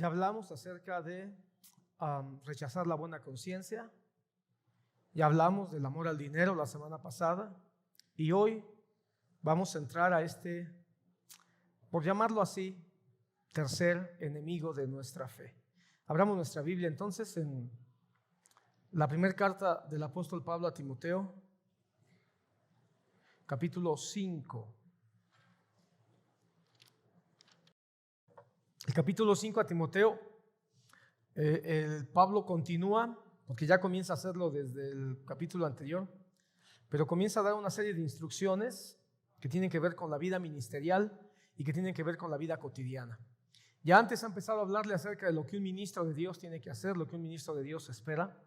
Ya hablamos acerca de rechazar la buena conciencia. Ya hablamos del amor al dinero la semana pasada. Y hoy vamos a entrar a este, por llamarlo así, tercer enemigo de nuestra fe. Abramos nuestra Biblia entonces en la primera carta del apóstol Pablo a Timoteo, capítulo 5. El capítulo 5 a Timoteo, Pablo continúa, porque ya comienza a hacerlo desde el capítulo anterior, pero comienza a dar una serie de instrucciones que tienen que ver con la vida ministerial y que tienen que ver con la vida cotidiana. Ya antes ha empezado a hablarle acerca de lo que un ministro de Dios tiene que hacer, lo que un ministro de Dios espera.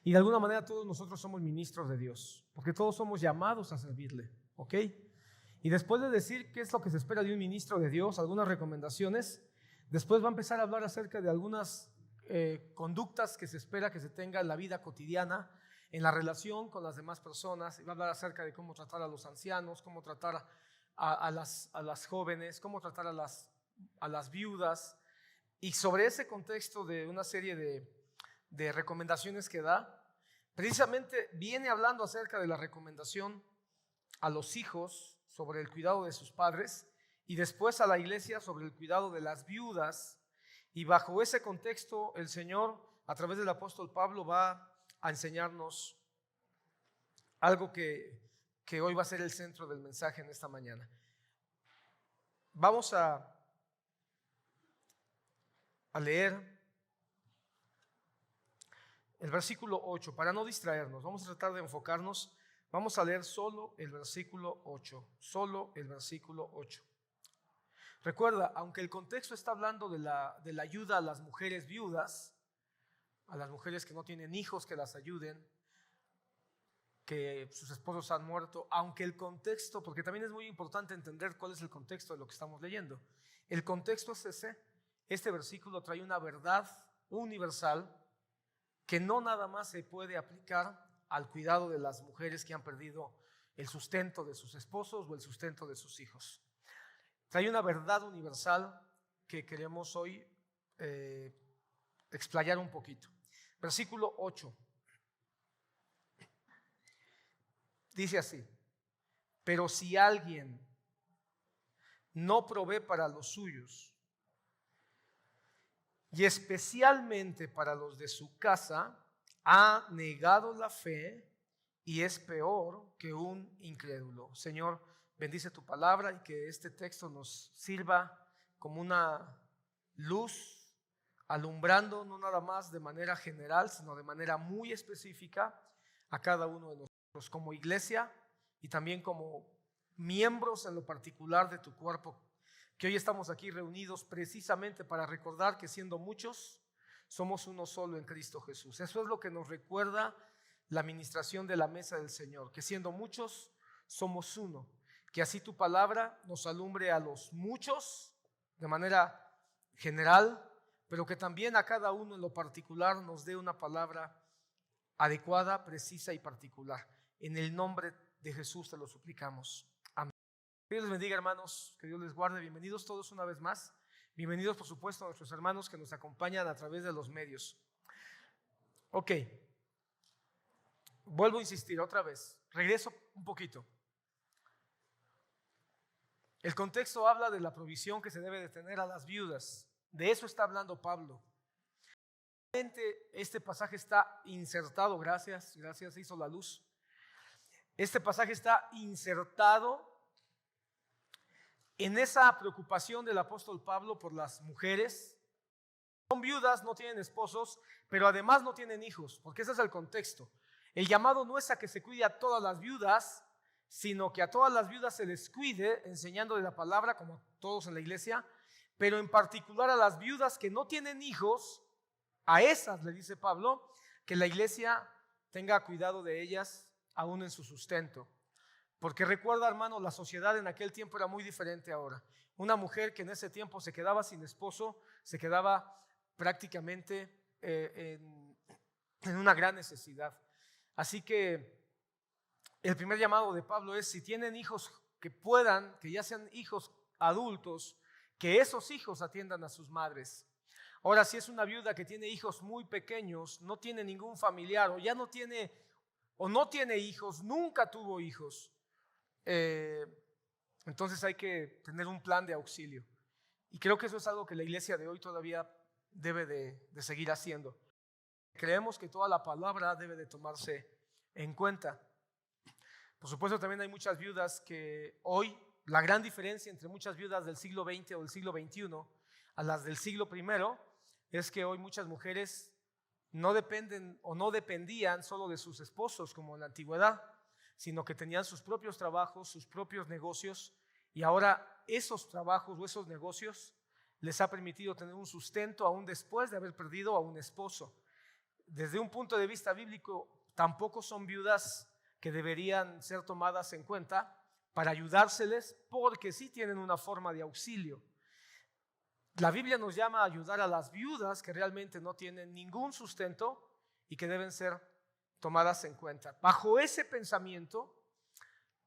Y de alguna manera todos nosotros somos ministros de Dios, porque todos somos llamados a servirle, ¿ok? Y después de decir qué es lo que se espera de un ministro de Dios, algunas recomendaciones, después va a empezar a hablar acerca de algunas conductas que se espera que se tenga en la vida cotidiana, en la relación con las demás personas, y va a hablar acerca de cómo tratar a los ancianos, cómo tratar a las jóvenes, cómo tratar a las viudas, y sobre ese contexto de una serie de recomendaciones que da, precisamente viene hablando acerca de la recomendación a los hijos sobre el cuidado de sus padres y después a la iglesia sobre el cuidado de las viudas. Y bajo ese contexto el Señor a través del apóstol Pablo va a enseñarnos algo que hoy va a ser el centro del mensaje en esta mañana. Vamos a leer el versículo 8 para no distraernos. Vamos a tratar de enfocarnos. Vamos a leer solo el versículo 8, solo el versículo 8. Recuerda, aunque el contexto está hablando de la ayuda a las mujeres viudas, a las mujeres que no tienen hijos que las ayuden, que sus esposos han muerto, aunque el contexto, porque también es muy importante entender cuál es el contexto de lo que estamos leyendo. El contexto es ese. Este versículo trae una verdad universal que no nada más se puede aplicar al cuidado de las mujeres que han perdido el sustento de sus esposos o el sustento de sus hijos. Trae una verdad universal que queremos hoy explayar un poquito. Versículo 8. Dice así: pero si alguien no provee para los suyos, y especialmente para los de su casa, ha negado la fe y es peor que un incrédulo. Señor, bendice tu palabra y que este texto nos sirva como una luz, alumbrando no nada más de manera general, sino de manera muy específica a cada uno de nosotros como iglesia y también como miembros en lo particular de tu cuerpo, que hoy estamos aquí reunidos precisamente para recordar que siendo muchos, somos uno solo en Cristo Jesús. Eso es lo que nos recuerda la administración de la mesa del Señor, que siendo muchos, somos uno. Que así tu palabra nos alumbre a los muchos de manera general, pero que también a cada uno en lo particular nos dé una palabra adecuada, precisa y particular. En el nombre de Jesús te lo suplicamos. Amén. Que Dios les bendiga, hermanos, que Dios les guarde. Bienvenidos todos una vez más. Bienvenidos, por supuesto, a nuestros hermanos que nos acompañan a través de los medios. Ok, vuelvo a insistir otra vez, regreso un poquito. El contexto habla de la provisión que se debe de tener a las viudas. De eso está hablando Pablo. Este pasaje está insertado, gracias, se hizo la luz. Este pasaje está insertado en esa preocupación del apóstol Pablo por las mujeres. Son viudas, no tienen esposos, pero además no tienen hijos, porque ese es el contexto. El llamado no es a que se cuide a todas las viudas, sino que a todas las viudas se les cuide, enseñándole la palabra, como a todos en la iglesia, pero en particular a las viudas que no tienen hijos, a esas le dice Pablo, que la iglesia tenga cuidado de ellas, aún en su sustento. Porque recuerda, hermano, la sociedad en aquel tiempo era muy diferente ahora. Una mujer que en ese tiempo se quedaba sin esposo, se quedaba prácticamente en una gran necesidad. Así que el primer llamado de Pablo es: si tienen hijos que puedan, que ya sean hijos adultos, que esos hijos atiendan a sus madres. Ahora, si es una viuda que tiene hijos muy pequeños, no tiene ningún familiar o ya no tiene hijos, nunca tuvo hijos, entonces hay que tener un plan de auxilio. Y creo que eso es algo que la iglesia de hoy todavía debe de seguir haciendo. Creemos que toda la palabra debe de tomarse en cuenta. Por supuesto, también hay muchas viudas que hoy, la gran diferencia entre muchas viudas del siglo XX o del siglo XXI a las del siglo I es que hoy muchas mujeres no dependen o no dependían solo de sus esposos como en la antigüedad, sino que tenían sus propios trabajos, sus propios negocios, y ahora esos trabajos o esos negocios les ha permitido tener un sustento aún después de haber perdido a un esposo. Desde un punto de vista bíblico, tampoco son viudas que deberían ser tomadas en cuenta para ayudárseles, porque sí tienen una forma de auxilio. La Biblia nos llama a ayudar a las viudas que realmente no tienen ningún sustento y que deben ser tomadas en cuenta. Bajo ese pensamiento,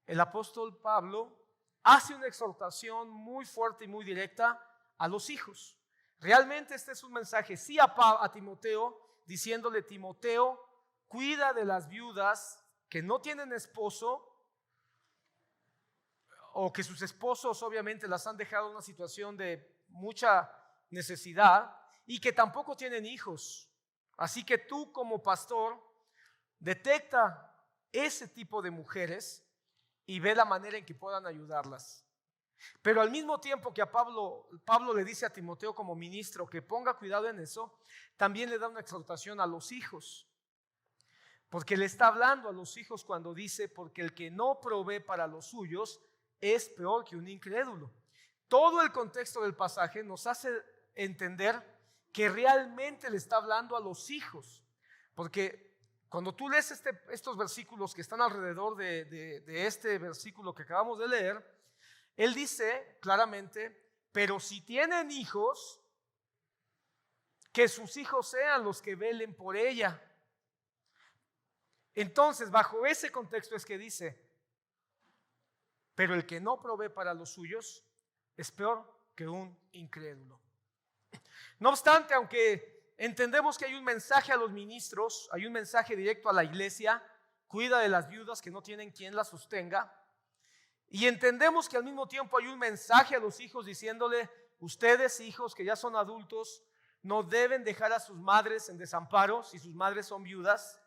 el apóstol Pablo hace una exhortación muy fuerte y muy directa a los hijos. Realmente este es un mensaje sí a Timoteo, diciéndole: Timoteo, cuida de las viudas que no tienen esposo o que sus esposos obviamente las han dejado en una situación de mucha necesidad y que tampoco tienen hijos. Así que tú como pastor detecta ese tipo de mujeres y ve la manera en que puedan ayudarlas. Pero al mismo tiempo que a Pablo le dice a Timoteo como ministro que ponga cuidado en eso, también le da una exhortación a los hijos. Porque le está hablando a los hijos cuando dice: porque el que no provee para los suyos es peor que un incrédulo. Todo el contexto del pasaje nos hace entender que realmente le está hablando a los hijos. Porque cuando tú lees estos versículos que están alrededor de este versículo que acabamos de leer, él dice claramente: pero si tienen hijos, que sus hijos sean los que velen por ella. Entonces, bajo ese contexto es que dice: pero el que no provee para los suyos es peor que un incrédulo. No obstante, aunque entendemos que hay un mensaje a los ministros, hay un mensaje directo a la iglesia: cuida de las viudas que no tienen quien las sostenga. Y entendemos que al mismo tiempo hay un mensaje a los hijos diciéndole: ustedes, hijos que ya son adultos, no deben dejar a sus madres en desamparo si sus madres son viudas.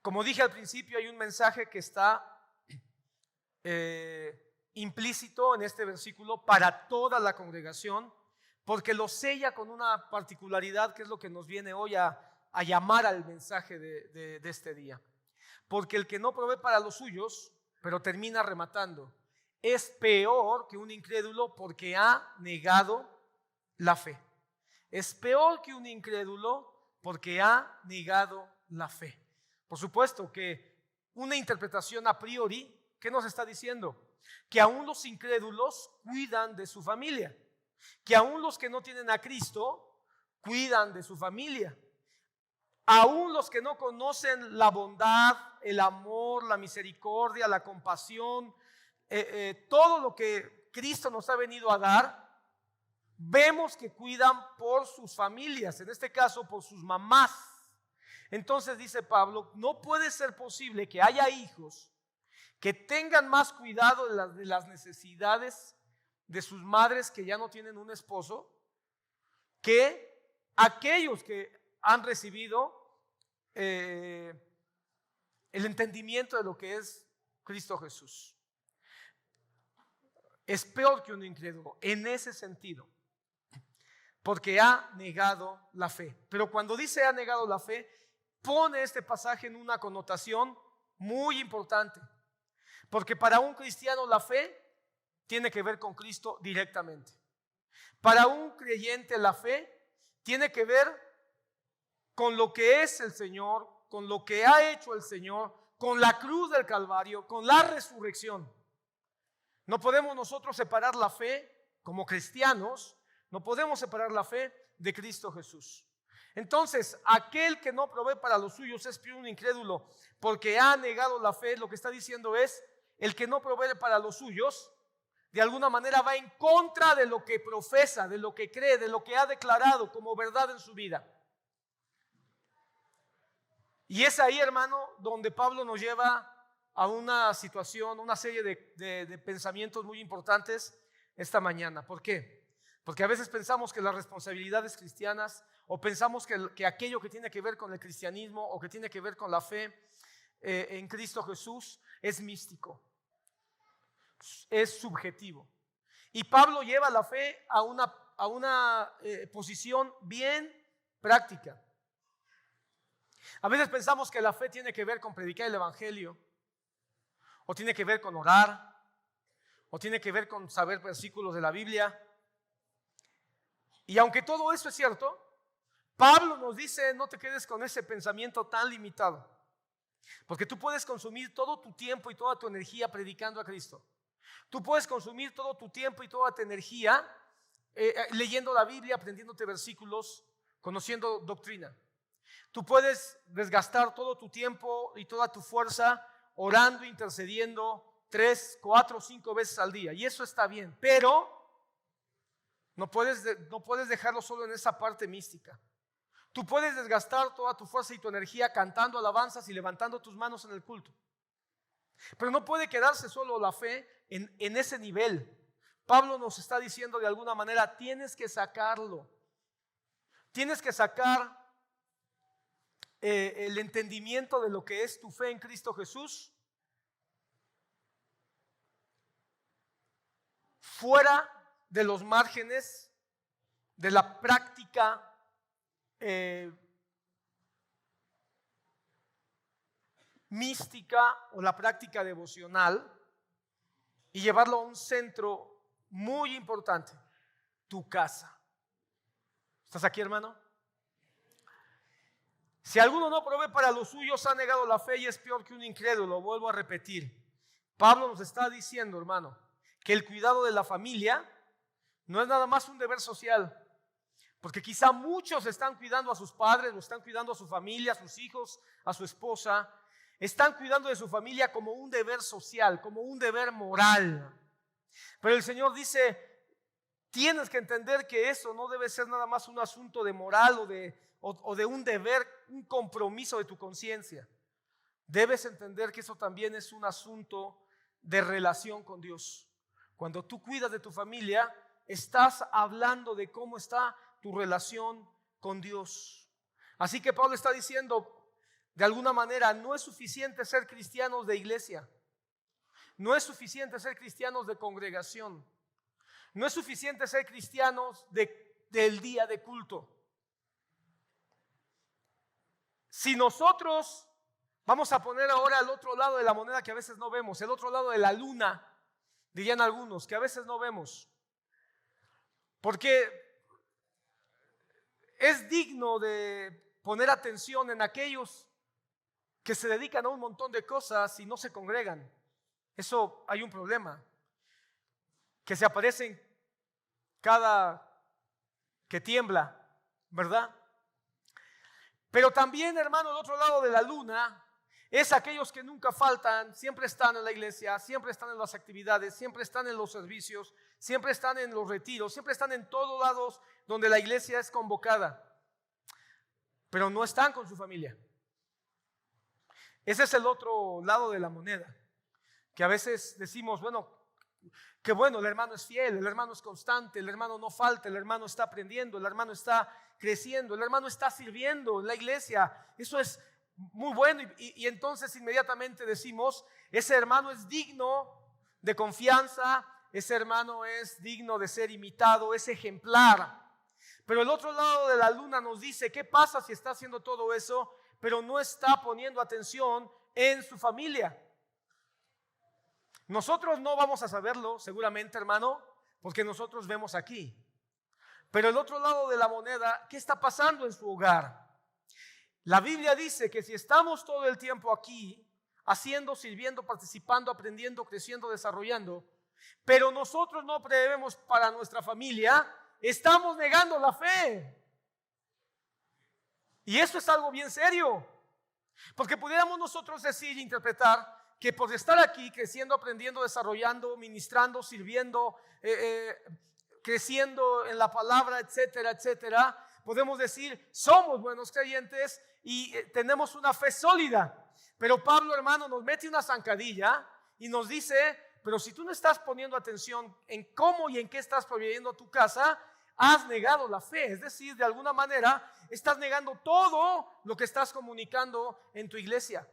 Como dije al principio, hay un mensaje que está implícito en este versículo para toda la congregación, porque lo sella con una particularidad que es lo que nos viene hoy a llamar al mensaje de este día. Porque el que no provee para los suyos, pero termina rematando, es peor que un incrédulo porque ha negado la fe. Es peor que un incrédulo porque ha negado la fe. Por supuesto que una interpretación a priori, ¿qué nos está diciendo? Que aún los incrédulos cuidan de su familia, que aún los que no tienen a Cristo cuidan de su familia, aún los que no conocen la bondad, el amor, la misericordia, la compasión, todo lo que Cristo nos ha venido a dar, vemos que cuidan por sus familias, en este caso por sus mamás. Entonces dice Pablo: no puede ser posible que haya hijos que tengan más cuidado de las necesidades de sus madres que ya no tienen un esposo, que aquellos que han recibido el entendimiento de lo que es Cristo Jesús. Es peor que un incrédulo en ese sentido, porque ha negado la fe. Pero cuando dice ha negado la fe, pone este pasaje en una connotación muy importante, porque para un cristiano la fe tiene que ver con Cristo directamente. Para un creyente la fe tiene que ver con lo que es el Señor, con lo que ha hecho el Señor, con la cruz del Calvario, con la resurrección. No podemos nosotros separar la fe como cristianos, no podemos separar la fe de Cristo Jesús. Entonces, aquel que no provee para los suyos es un incrédulo porque ha negado la fe. Lo que está diciendo es: el que no provee para los suyos de alguna manera va en contra de lo que profesa, de lo que cree, de lo que ha declarado como verdad en su vida. Y es ahí, hermano, donde Pablo nos lleva a una situación, una serie de pensamientos muy importantes esta mañana. ¿Por qué? Porque a veces pensamos que las responsabilidades cristianas o pensamos que aquello que tiene que ver con el cristianismo o que tiene que ver con la fe en Cristo Jesús es místico, es subjetivo. Y Pablo lleva la fe a una posición bien práctica. A veces pensamos que la fe tiene que ver con predicar el evangelio, o tiene que ver con orar, o tiene que ver con saber versículos de la Biblia. Y aunque todo eso es cierto, Pablo nos dice: no te quedes con ese pensamiento tan limitado, porque tú puedes consumir todo tu tiempo y toda tu energía predicando a Cristo. Tú puedes consumir todo tu tiempo y toda tu energía leyendo la Biblia, aprendiéndote versículos, conociendo doctrina. Tú puedes desgastar todo tu tiempo y toda tu fuerza orando, intercediendo 3, 4, 5 veces al día. Y eso está bien, pero no puedes dejarlo solo en esa parte mística. Tú puedes desgastar toda tu fuerza y tu energía cantando alabanzas y levantando tus manos en el culto. Pero no puede quedarse solo la fe en ese nivel. Pablo nos está diciendo de alguna manera: tienes que sacarlo. Tienes que sacar el entendimiento de lo que es tu fe en Cristo Jesús fuera de los márgenes de la práctica mística o la práctica devocional, y llevarlo a un centro muy importante: tu casa. ¿Estás aquí, hermano? Si alguno no provee para los suyos, ha negado la fe y es peor que un incrédulo. Vuelvo a repetir, Pablo nos está diciendo, hermano, que el cuidado de la familia no es nada más un deber social, porque quizá muchos están cuidando a sus padres, o están cuidando a su familia, a sus hijos, a su esposa, están cuidando de su familia como un deber social, como un deber moral. Pero el Señor dice: tienes que entender que eso no debe ser nada más un asunto de moral o de un deber, un compromiso de tu conciencia. Debes entender que eso también es un asunto de relación con Dios. Cuando tú cuidas de tu familia, estás hablando de cómo está tu relación con Dios. Así que Pablo está diciendo, de alguna manera, no es suficiente ser cristianos de iglesia. No es suficiente ser cristianos de congregación. No es suficiente ser cristianos del día de culto. Si nosotros vamos a poner ahora el otro lado de la moneda que a veces no vemos, el otro lado de la luna, dirían algunos, que a veces no vemos, porque es digno de poner atención en aquellos que se dedican a un montón de cosas y no se congregan. Eso hay un problema, que se aparecen cada que tiembla, ¿verdad? Pero también, hermano, el otro lado de la luna es aquellos que nunca faltan, siempre están en la iglesia, siempre están en las actividades, siempre están en los servicios, siempre están en los retiros, siempre están en todos lados donde la iglesia es convocada, pero no están con su familia. Ese es el otro lado de la moneda, que a veces decimos, bueno, que bueno, el hermano es fiel, el hermano es constante, el hermano no falta, el hermano está aprendiendo, el hermano está creciendo, el hermano está sirviendo en la iglesia. Eso es muy bueno y entonces inmediatamente decimos, ese hermano es digno de confianza, ese hermano es digno de ser imitado, es ejemplar. Pero el otro lado de la luna nos dice, ¿qué pasa si está haciendo todo eso, pero no está poniendo atención en su familia? Nosotros no vamos a saberlo seguramente, hermano, porque nosotros vemos aquí. Pero el otro lado de la moneda, ¿qué está pasando en su hogar? La Biblia dice que si estamos todo el tiempo aquí, haciendo, sirviendo, participando, aprendiendo, creciendo, desarrollando, pero nosotros no prevemos para nuestra familia, estamos negando la fe. Y esto es algo bien serio, porque pudiéramos nosotros decir e interpretar que por estar aquí, creciendo, aprendiendo, desarrollando, ministrando, sirviendo, creciendo en la palabra, etcétera, etcétera, podemos decir, somos buenos creyentes y tenemos una fe sólida. Pero Pablo, hermano, nos mete una zancadilla y nos dice, pero si tú no estás poniendo atención en cómo y en qué estás proveyendo tu casa, has negado la fe. Es decir, de alguna manera estás negando todo lo que estás comunicando en tu iglesia.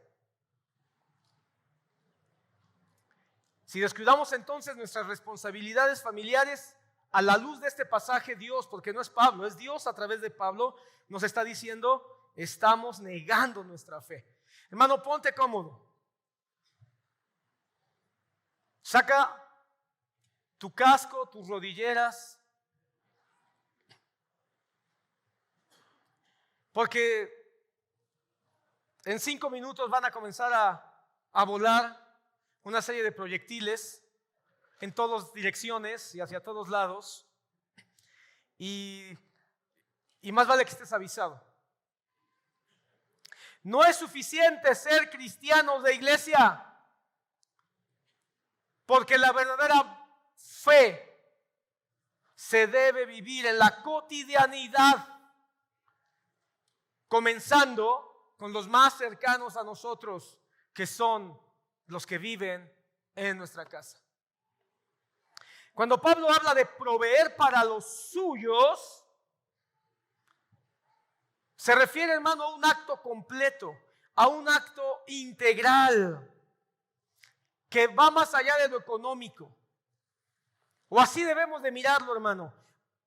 Si descuidamos entonces nuestras responsabilidades familiares, a la luz de este pasaje, Dios, porque no es Pablo, es Dios a través de Pablo, nos está diciendo, estamos negando nuestra fe. Hermano, ponte cómodo. Saca tu casco, tus rodilleras, porque en 5 minutos van a comenzar a volar una serie de proyectiles en todas direcciones y hacia todos lados, y más vale que estés avisado. No es suficiente ser cristianos de iglesia, porque la verdadera fe se debe vivir en la cotidianidad, comenzando con los más cercanos a nosotros, que son los que viven en nuestra casa. Cuando Pablo habla de proveer para los suyos, se refiere, hermano, a un acto completo, a un acto integral, que va más allá de lo económico. O así debemos de mirarlo, hermano.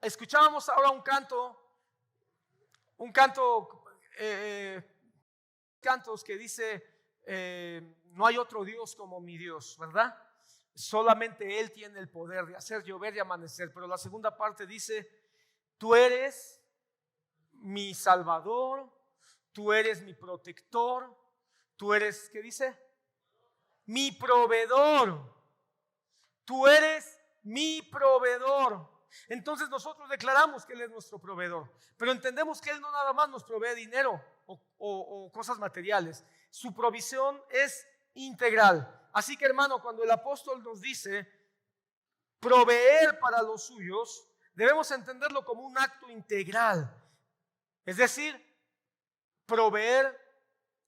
Escuchábamos ahora un cantos que dice, no hay otro Dios como mi Dios, ¿verdad? Solamente Él tiene el poder de hacer llover y amanecer. Pero la segunda parte dice, tú eres mi Salvador, tú eres mi protector, tú eres, ¿qué dice? Mi proveedor. Tú eres mi proveedor. Entonces nosotros declaramos que Él es nuestro proveedor, pero entendemos que Él no nada más nos provee dinero o cosas materiales. Su provisión es integral. Así que, hermano, cuando el apóstol nos dice proveer para los suyos, debemos entenderlo como un acto integral. Es decir, proveer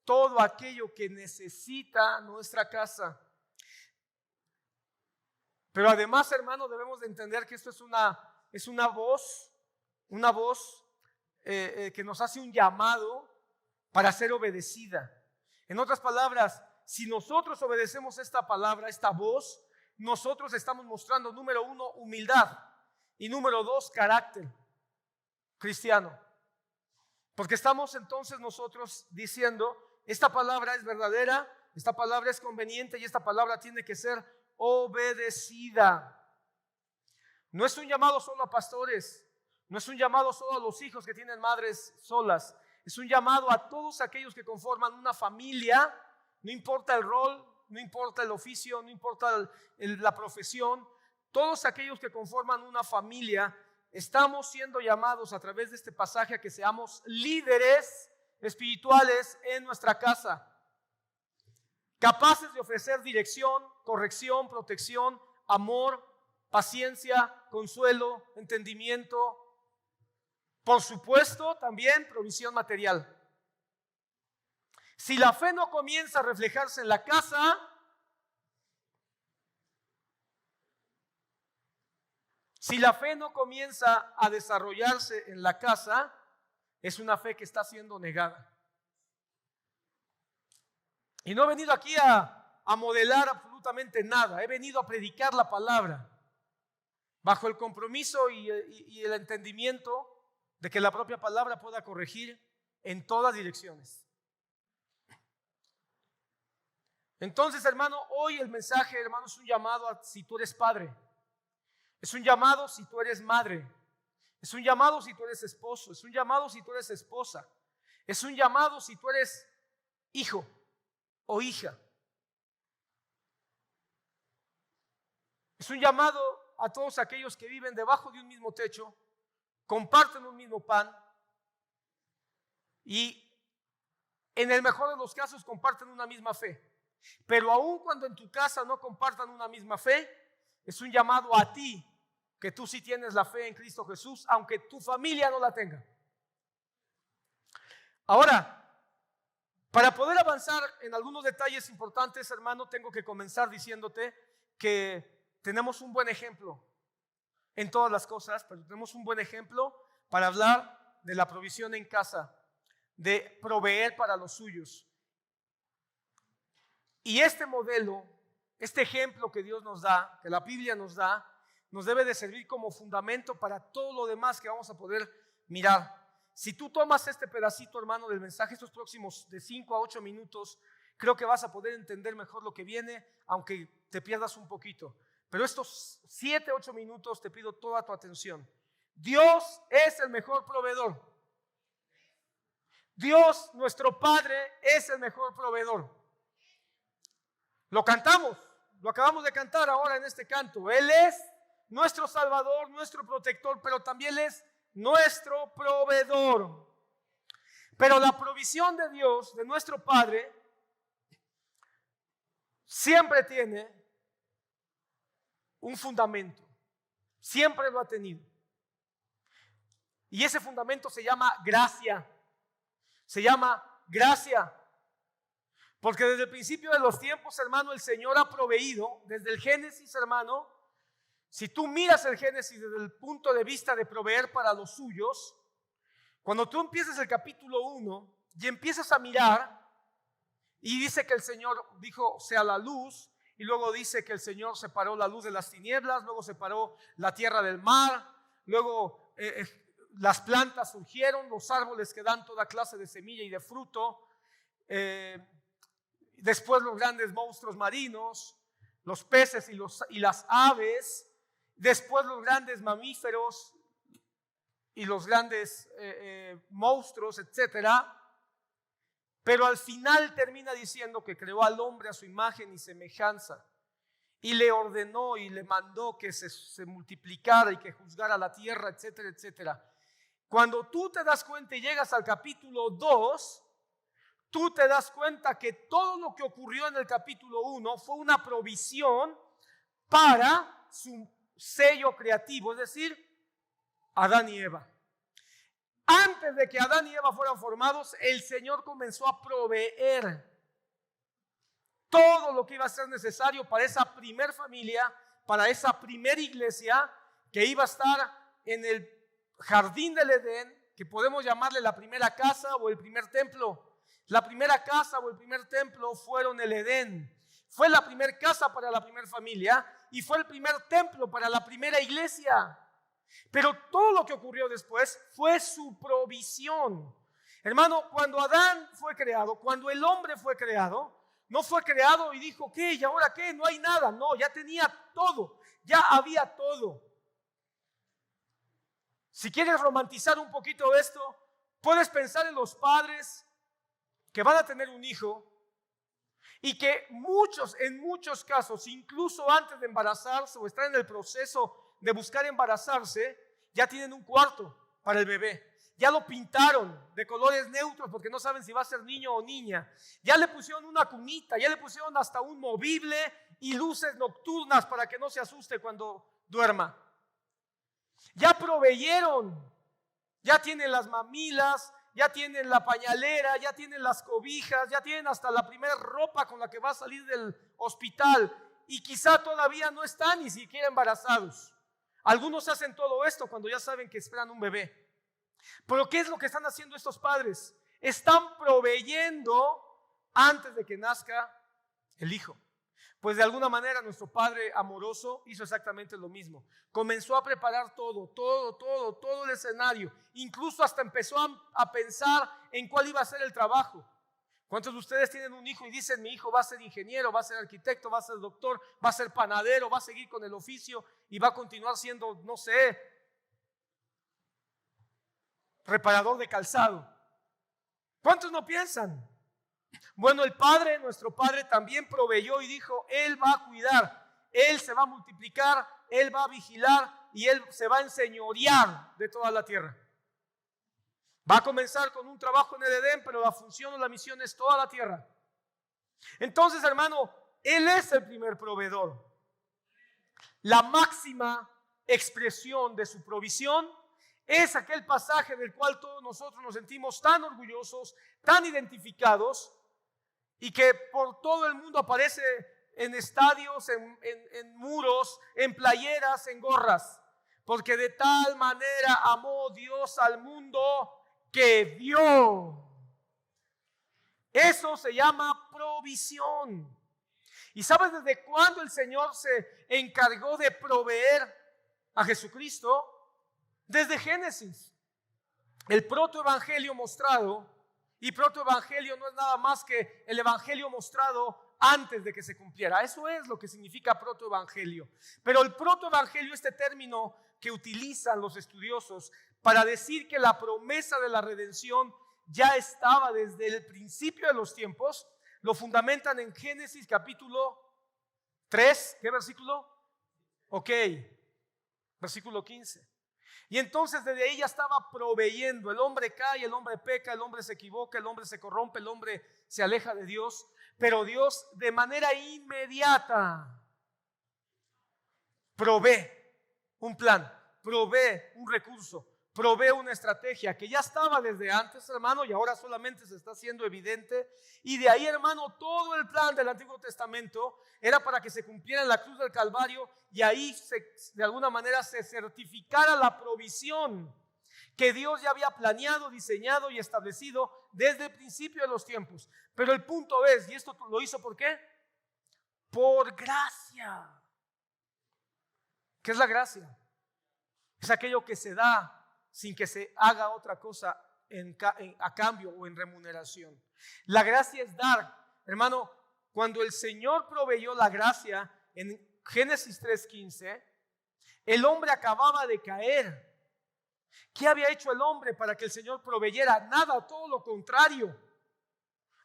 todo aquello que necesita nuestra casa. Pero además, hermano, debemos de entender que esto es una voz que nos hace un llamado para ser obedecida. En otras palabras, si nosotros obedecemos esta palabra, esta voz, nosotros estamos mostrando, número 1, humildad, y número 2, carácter cristiano. Porque estamos entonces nosotros diciendo, esta palabra es verdadera, esta palabra es conveniente y esta palabra tiene que ser obedecida. No es un llamado solo a pastores, no es un llamado solo a los hijos que tienen madres solas, es un llamado a todos aquellos que conforman una familia, no importa el rol, no importa el oficio, no importa la profesión, todos aquellos que conforman una familia, estamos siendo llamados a través de este pasaje a que seamos líderes espirituales en nuestra casa, capaces de ofrecer dirección, corrección, protección, amor, paciencia, consuelo, entendimiento, por supuesto también provisión material. Si la fe no comienza a reflejarse en la casa, si la fe no comienza a desarrollarse en la casa, es una fe que está siendo negada. Y no he venido aquí a modelar absolutamente nada, he venido a predicar la palabra bajo el compromiso y el entendimiento de que la propia palabra pueda corregir en todas direcciones. Entonces, hermano, hoy el mensaje, hermano, es un llamado a si tú eres padre, es un llamado si tú eres madre, es un llamado si tú eres esposo, es un llamado si tú eres esposa, es un llamado si tú eres hijo o hija. Es un llamado a todos aquellos que viven debajo de un mismo techo, comparten un mismo pan y en el mejor de los casos comparten una misma fe. Pero aun cuando en tu casa no compartan una misma fe, es un llamado a ti, que tú sí tienes la fe en Cristo Jesús, aunque tu familia no la tenga. Ahora, para poder avanzar en algunos detalles importantes, hermano, tengo que comenzar diciéndote que tenemos un buen ejemplo en todas las cosas, pero tenemos un buen ejemplo para hablar de la provisión en casa, de proveer para los suyos. Y este modelo, este ejemplo que Dios nos da, que la Biblia nos da, nos debe de servir como fundamento para todo lo demás que vamos a poder mirar. Si tú tomas este pedacito, hermano, del mensaje, estos próximos de 5 a 8 minutos, creo que vas a poder entender mejor lo que viene, aunque te pierdas un poquito. Pero estos 7, 8 minutos te pido toda tu atención. Dios es el mejor proveedor. Dios, nuestro Padre, es el mejor proveedor. Lo cantamos, lo acabamos de cantar ahora en este canto. Él es nuestro Salvador, nuestro protector, pero también es nuestro proveedor. Pero la provisión de Dios, de nuestro Padre, siempre tiene un fundamento. Siempre lo ha tenido. Y ese fundamento se llama gracia. Se llama gracia. Porque desde el principio de los tiempos, hermano, el Señor ha proveído, desde el Génesis, hermano. Si tú miras el Génesis desde el punto de vista de proveer para los suyos, cuando tú empiezas el capítulo 1 y empiezas a mirar, y dice que el Señor dijo sea la luz, y luego dice que el Señor separó la luz de las tinieblas, luego separó la tierra del mar, luego las plantas surgieron, los árboles que dan toda clase de semilla y de fruto, después los grandes monstruos marinos, los peces y las aves, después los grandes mamíferos y los grandes monstruos, etcétera. Pero al final termina diciendo que creó al hombre a su imagen y semejanza y le ordenó y le mandó que se multiplicara y que juzgara la tierra, etcétera, etcétera. Cuando tú te das cuenta y llegas al capítulo 2, tú te das cuenta que todo lo que ocurrió en el capítulo 1 fue una provisión para su sello creativo, es decir, Adán y Eva. Antes de que Adán y Eva fueran formados, el Señor comenzó a proveer todo lo que iba a ser necesario para esa primer familia, para esa primera iglesia que iba a estar en el jardín del Edén, que podemos llamarle la primera casa o el primer templo. La primera casa o el primer templo fueron el Edén. Fue la primera casa para la primera familia y fue el primer templo para la primera iglesia. Pero todo lo que ocurrió después fue su provisión. Hermano, cuando Adán fue creado, cuando el hombre fue creado, no fue creado y dijo, ¿qué? ¿Y ahora qué? No hay nada. No, ya tenía todo, ya había todo. Si quieres romantizar un poquito esto, puedes pensar en los padres que van a tener un hijo y que en muchos casos, incluso antes de embarazarse o estar en el proceso de buscar embarazarse, ya tienen un cuarto para el bebé. Ya lo pintaron de colores neutros porque no saben si va a ser niño o niña. Ya le pusieron una cunita, ya le pusieron hasta un movible y luces nocturnas para que no se asuste cuando duerma. Ya proveyeron, ya tienen las mamilas, ya tienen la pañalera, ya tienen las cobijas, ya tienen hasta la primera ropa con la que va a salir del hospital y quizá todavía no están ni siquiera embarazados. Algunos hacen todo esto cuando ya saben que esperan un bebé. Pero ¿qué es lo que están haciendo estos padres? Están proveyendo antes de que nazca el hijo. Pues de alguna manera nuestro Padre amoroso hizo exactamente lo mismo. Comenzó a preparar todo el escenario. Incluso hasta empezó a pensar en cuál iba a ser el trabajo. ¿Cuántos de ustedes tienen un hijo y dicen, mi hijo va a ser ingeniero, va a ser arquitecto, va a ser doctor, va a ser panadero, va a seguir con el oficio y va a continuar siendo, no sé, reparador de calzado? ¿Cuántos no piensan? Bueno, el Padre, nuestro Padre, también proveyó y dijo, Él va a cuidar, Él se va a multiplicar, Él va a vigilar y Él se va a enseñorear de toda la tierra. Va a comenzar con un trabajo en el Edén, pero la función o la misión es toda la tierra. Entonces, hermano, Él es el primer proveedor. La máxima expresión de su provisión es aquel pasaje del cual todos nosotros nos sentimos tan orgullosos, tan identificados, y que por todo el mundo aparece en estadios, en muros, en playeras, en gorras. Porque de tal manera amó Dios al mundo que dio. Eso se llama provisión. ¿Y sabes desde cuándo el Señor se encargó de proveer a Jesucristo? Desde Génesis. El protoevangelio mostrado, y protoevangelio no es nada más que el evangelio mostrado antes de que se cumpliera. Eso es lo que significa protoevangelio. Pero el protoevangelio, este término que utilizan los estudiosos para decir que la promesa de la redención ya estaba desde el principio de los tiempos, lo fundamentan en Génesis capítulo 3. ¿Qué versículo? Ok, versículo 15. Y entonces desde ahí ya estaba proveyendo. El hombre cae, el hombre peca, el hombre se equivoca, el hombre se corrompe, el hombre se aleja de Dios. Pero Dios de manera inmediata provee un plan, provee un recurso, provee una estrategia que ya estaba desde antes, hermano, y ahora solamente se está haciendo evidente. Y de ahí, hermano, todo el plan del Antiguo Testamento era para que se cumpliera en la cruz del Calvario, y ahí de alguna manera se certificara la provisión que Dios ya había planeado, diseñado y establecido desde el principio de los tiempos. Pero el punto es, ¿y esto lo hizo por qué? Por gracia. ¿Qué es la gracia? Es aquello que se da sin que se haga otra cosa a cambio o en remuneración. La gracia es dar. Hermano, cuando el Señor proveyó la gracia en Génesis 3:15, el hombre acababa de caer. ¿Qué había hecho el hombre para que el Señor proveyera? Nada, todo lo contrario.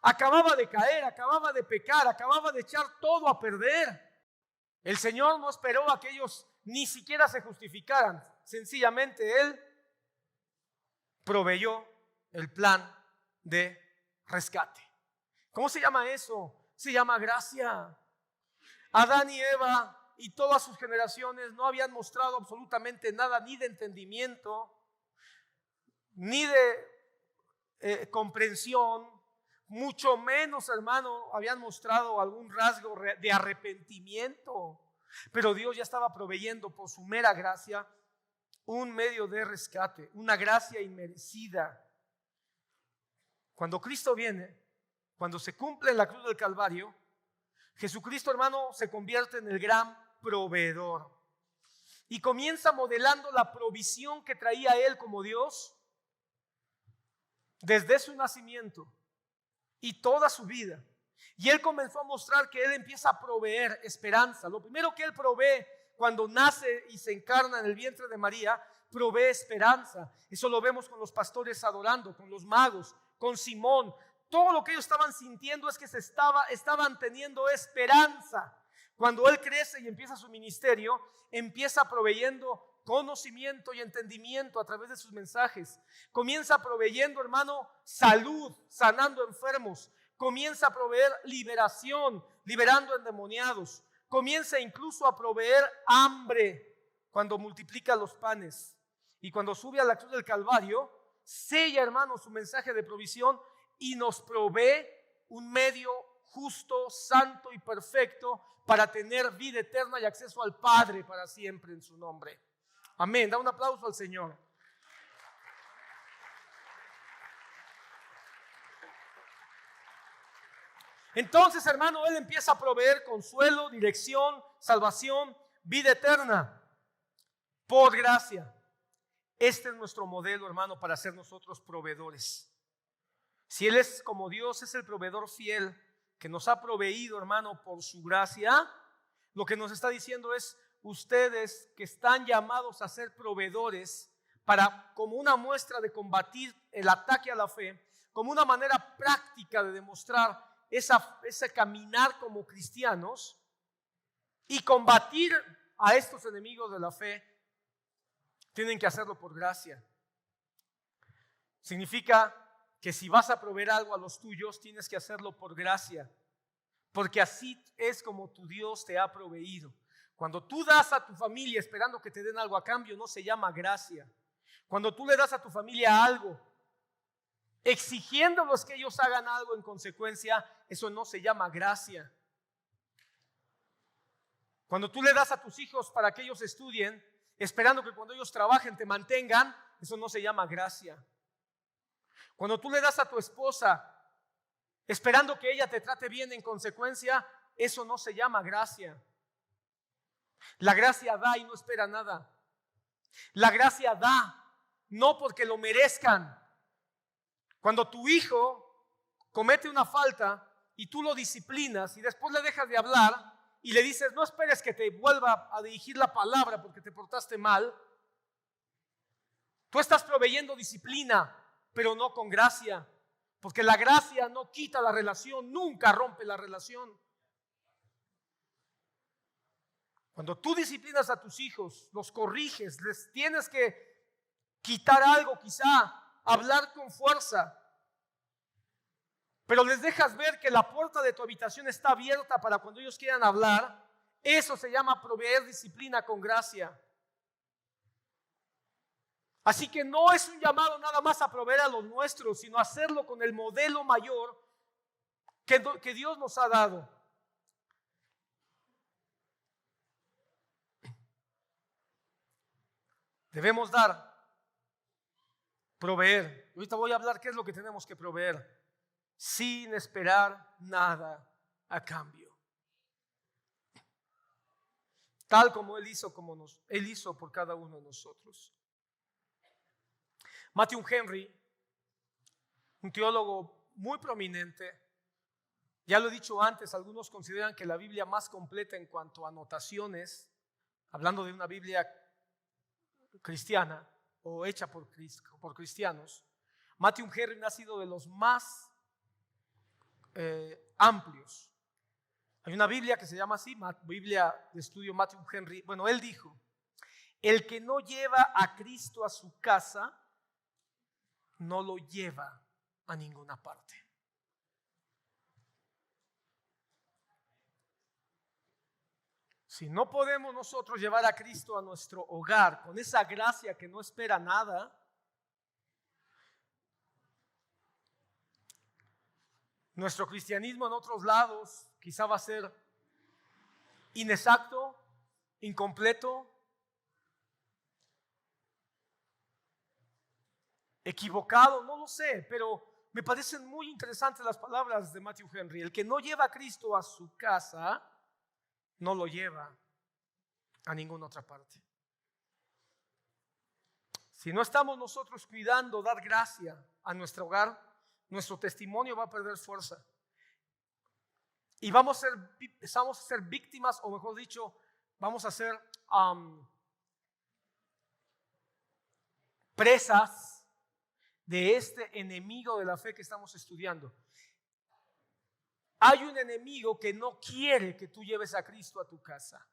Acababa de caer, acababa de pecar, acababa de echar todo a perder. El Señor no esperó a que ellos ni siquiera se justificaran. Sencillamente Él proveyó el plan de rescate. ¿Cómo se llama eso? Se llama gracia. Adán y Eva y todas sus generaciones no habían mostrado absolutamente nada, ni de entendimiento, ni de comprensión, mucho menos, hermano, habían mostrado algún rasgo de arrepentimiento. Pero Dios ya estaba proveyendo por su mera gracia un medio de rescate, una gracia inmerecida. Cuando Cristo viene, cuando se cumple en la cruz del Calvario, Jesucristo, hermano, se convierte en el gran proveedor y comienza modelando la provisión que traía Él como Dios desde su nacimiento y toda su vida. Y Él comenzó a mostrar que Él empieza a proveer esperanza. Lo primero que Él provee cuando nace y se encarna en el vientre de María, provee esperanza. Eso lo vemos con los pastores adorando, con los magos, con Simón. Todo lo que ellos estaban sintiendo es que estaban teniendo esperanza. Cuando Él crece y empieza su ministerio, empieza proveyendo conocimiento y entendimiento a través de sus mensajes. Comienza proveyendo, hermano, salud, sanando enfermos. Comienza a proveer liberación, liberando endemoniados. Comienza incluso a proveer hambre cuando multiplica los panes. Y cuando sube a la cruz del Calvario, sella, hermano, su mensaje de provisión y nos provee un medio justo, santo y perfecto para tener vida eterna y acceso al Padre para siempre en su nombre. Amén. Da un aplauso al Señor. Entonces, hermano, Él empieza a proveer consuelo, dirección, salvación, vida eterna por gracia. Este es nuestro modelo, hermano, para ser nosotros proveedores. Si Él es como Dios, es el proveedor fiel que nos ha proveído, hermano, por su gracia, lo que nos está diciendo es: ustedes que están llamados a ser proveedores para, como una muestra de combatir el ataque a la fe, como una manera práctica de demostrar ese caminar como cristianos y combatir a estos enemigos de la fe, tienen que hacerlo por gracia. Significa que si vas a proveer algo a los tuyos, tienes que hacerlo por gracia. porque así es como tu Dios te ha proveído. Cuando tú das a tu familia esperando que te den algo a cambio, no se llama gracia. Cuando tú le das a tu familia algo, exigiéndolos que ellos hagan algo en consecuencia, eso no se llama gracia. Cuando tú le das a tus hijos para que ellos estudien, esperando que cuando ellos trabajen te mantengan, eso no se llama gracia. Cuando tú le das a tu esposa esperando que ella te trate bien en consecuencia, eso no se llama gracia. La gracia da y no espera nada. La gracia da, no porque lo merezcan. Cuando tu hijo comete una falta y tú lo disciplinas y después le dejas de hablar y le dices, no esperes que te vuelva a dirigir la palabra porque te portaste mal, tú estás proveyendo disciplina, pero no con gracia. Porque la gracia no quita la relación, nunca rompe la relación. Cuando tú disciplinas a tus hijos, los corriges, les tienes que quitar algo quizá, hablar con fuerza, pero les dejas ver que la puerta de tu habitación está abierta para cuando ellos quieran hablar, eso se llama proveer disciplina con gracia. Así que no es un llamado nada más a proveer a los nuestros, sino a hacerlo con el modelo mayor que Dios nos ha dado. Debemos dar, proveer. Ahorita voy a hablar qué es lo que tenemos que proveer, sin esperar nada a cambio. Tal como Él hizo por cada uno de nosotros. Matthew Henry, un teólogo muy prominente, ya lo he dicho antes, algunos consideran que la Biblia más completa en cuanto a anotaciones, hablando de una Biblia cristiana o hecha por cristianos, Matthew Henry ha sido de los más amplios. Hay una Biblia que se llama así, Biblia de estudio Matthew Henry. Bueno, él dijo, el que no lleva a Cristo a su casa, no lo lleva a ninguna parte. Si no podemos nosotros llevar a Cristo a nuestro hogar con esa gracia que no espera nada, nuestro cristianismo en otros lados quizá va a ser inexacto, incompleto, equivocado, no lo sé, pero me parecen muy interesantes las palabras de Matthew Henry. El que no lleva a Cristo a su casa, no lo lleva a ninguna otra parte. Si no estamos nosotros cuidando, dar gracia a nuestro hogar, nuestro testimonio va a perder fuerza. Y vamos a ser víctimas, o mejor dicho, vamos a ser presas de este enemigo de la fe que estamos estudiando. Hay un enemigo que no quiere que tú lleves a Cristo a tu casa.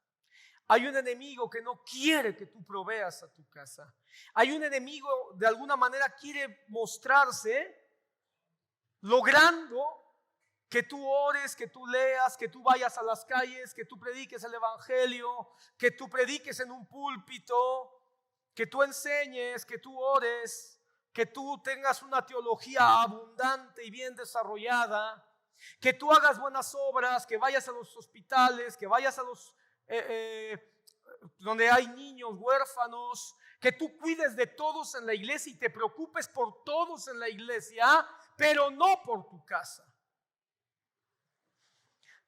Hay un enemigo que no quiere que tú proveas a tu casa. Hay un enemigo, de alguna manera, quiere mostrarse logrando que tú ores, que tú leas, que tú vayas a las calles, que tú prediques el evangelio, que tú prediques en un púlpito, que tú enseñes, que tú ores, que tú tengas una teología abundante y bien desarrollada, que tú hagas buenas obras, que vayas a los hospitales, que vayas a los donde hay niños huérfanos, que tú cuides de todos en la iglesia y te preocupes por todos en la iglesia, pero no por tu casa.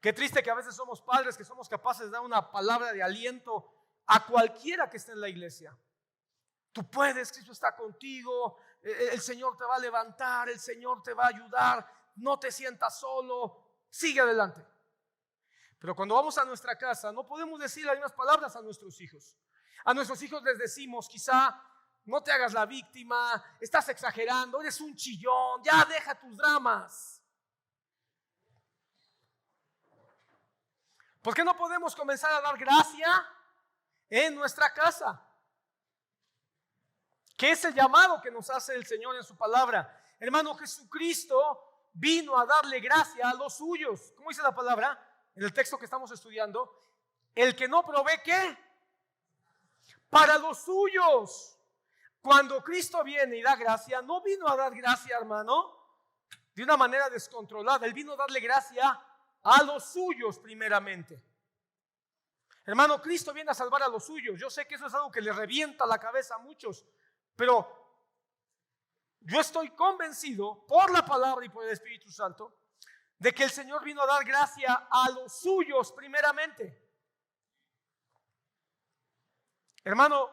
Qué triste que a veces somos padres que somos capaces de dar una palabra de aliento a cualquiera que esté en la iglesia. Tú puedes, Cristo está contigo, el Señor te va a levantar, el Señor te va a ayudar, no te sientas solo, sigue adelante. Pero cuando vamos a nuestra casa no podemos decir las mismas palabras a nuestros hijos. A nuestros hijos les decimos quizá, no te hagas la víctima, estás exagerando, eres un chillón, ya deja tus dramas. ¿Por qué no podemos comenzar a dar gracia en nuestra casa? ¿Qué es el llamado que nos hace el Señor en su palabra? Hermano, Jesucristo vino a darle gracia a los suyos. ¿Cómo dice la palabra en el texto que estamos estudiando? El que no provee, ¿qué? Para los suyos. Cuando Cristo viene y da gracia, no vino a dar gracia, hermano, de una manera descontrolada. Él vino a darle gracia a los suyos primeramente. Hermano, Cristo viene a salvar a los suyos. Yo sé que eso es algo que le revienta la cabeza a muchos, pero yo estoy convencido por la palabra y por el Espíritu Santo de que el Señor vino a dar gracia a los suyos primeramente. Hermano,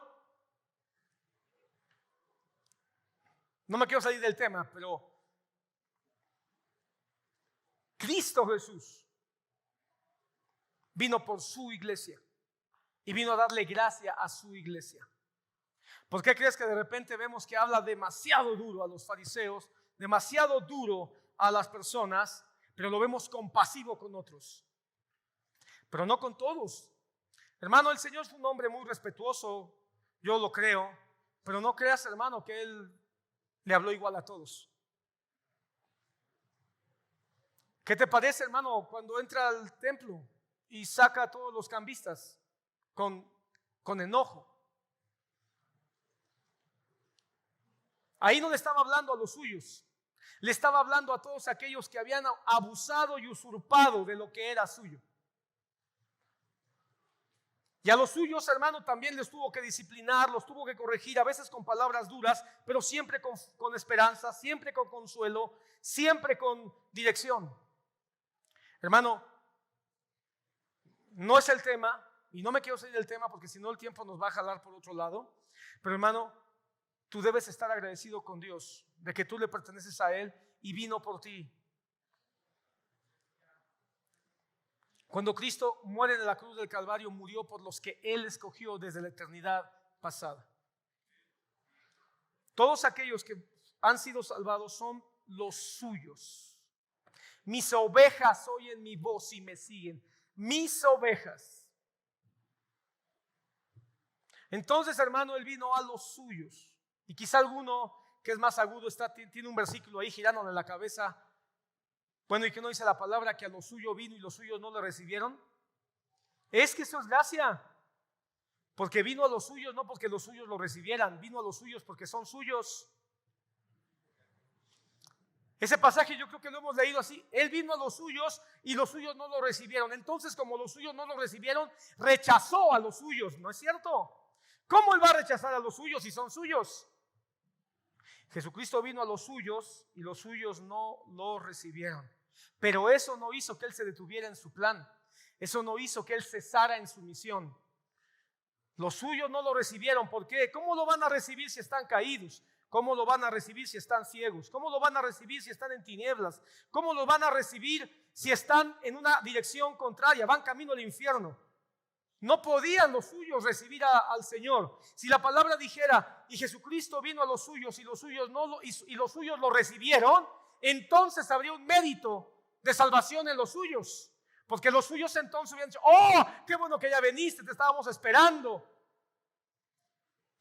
no me quiero salir del tema, pero Cristo Jesús vino por su iglesia y vino a darle gracia a su iglesia. ¿Por qué crees que de repente vemos que habla demasiado duro a los fariseos, demasiado duro a las personas, pero lo vemos compasivo con otros? Pero no con todos. Hermano, el Señor fue un hombre muy respetuoso, yo lo creo, pero no creas, hermano, que Él le habló igual a todos. ¿Qué te parece, hermano, cuando entra al templo y saca a todos los cambistas con enojo? Ahí no le estaba hablando a los suyos, le estaba hablando a todos aquellos que habían abusado y usurpado de lo que era suyo. Y a los suyos, hermano, también les tuvo que disciplinar, los tuvo que corregir, a veces con palabras duras, pero siempre con esperanza, siempre con consuelo, siempre con dirección. Hermano, no es el tema, y no me quiero salir del tema porque si no el tiempo nos va a jalar por otro lado, pero hermano, tú debes estar agradecido con Dios de que tú le perteneces a Él y vino por ti. Cuando Cristo muere en la cruz del Calvario, murió por los que Él escogió desde la eternidad pasada. Todos aquellos que han sido salvados son los suyos. Mis ovejas oyen mi voz y me siguen. Mis ovejas. Entonces, hermano, Él vino a los suyos. Y quizá alguno que es más agudo tiene un versículo ahí girándole la cabeza. Bueno, ¿y qué no dice la palabra que a los suyos vino y los suyos no le recibieron? Es que eso es gracia. Porque vino a los suyos no porque los suyos lo recibieran, vino a los suyos porque son suyos. Ese pasaje yo creo que lo hemos leído así. Él vino a los suyos y los suyos no lo recibieron. Entonces, como los suyos no lo recibieron, rechazó a los suyos. ¿No es cierto? ¿Cómo Él va a rechazar a los suyos si son suyos? Jesucristo vino a los suyos y los suyos no lo recibieron. Pero eso no hizo que Él se detuviera en su plan. Eso no hizo que Él cesara en su misión. Los suyos no lo recibieron. ¿Por qué? ¿Cómo lo van a recibir si están caídos? ¿Cómo lo van a recibir si están ciegos? ¿Cómo lo van a recibir si están en tinieblas? ¿Cómo lo van a recibir si están en una dirección contraria? Van camino al infierno. No podían los suyos recibir al Señor. Si la palabra dijera, y Jesucristo vino a los suyos y los suyos los suyos lo recibieron, entonces habría un mérito de salvación en los suyos. Porque los suyos entonces hubieran dicho, oh, qué bueno que ya viniste, te estábamos esperando.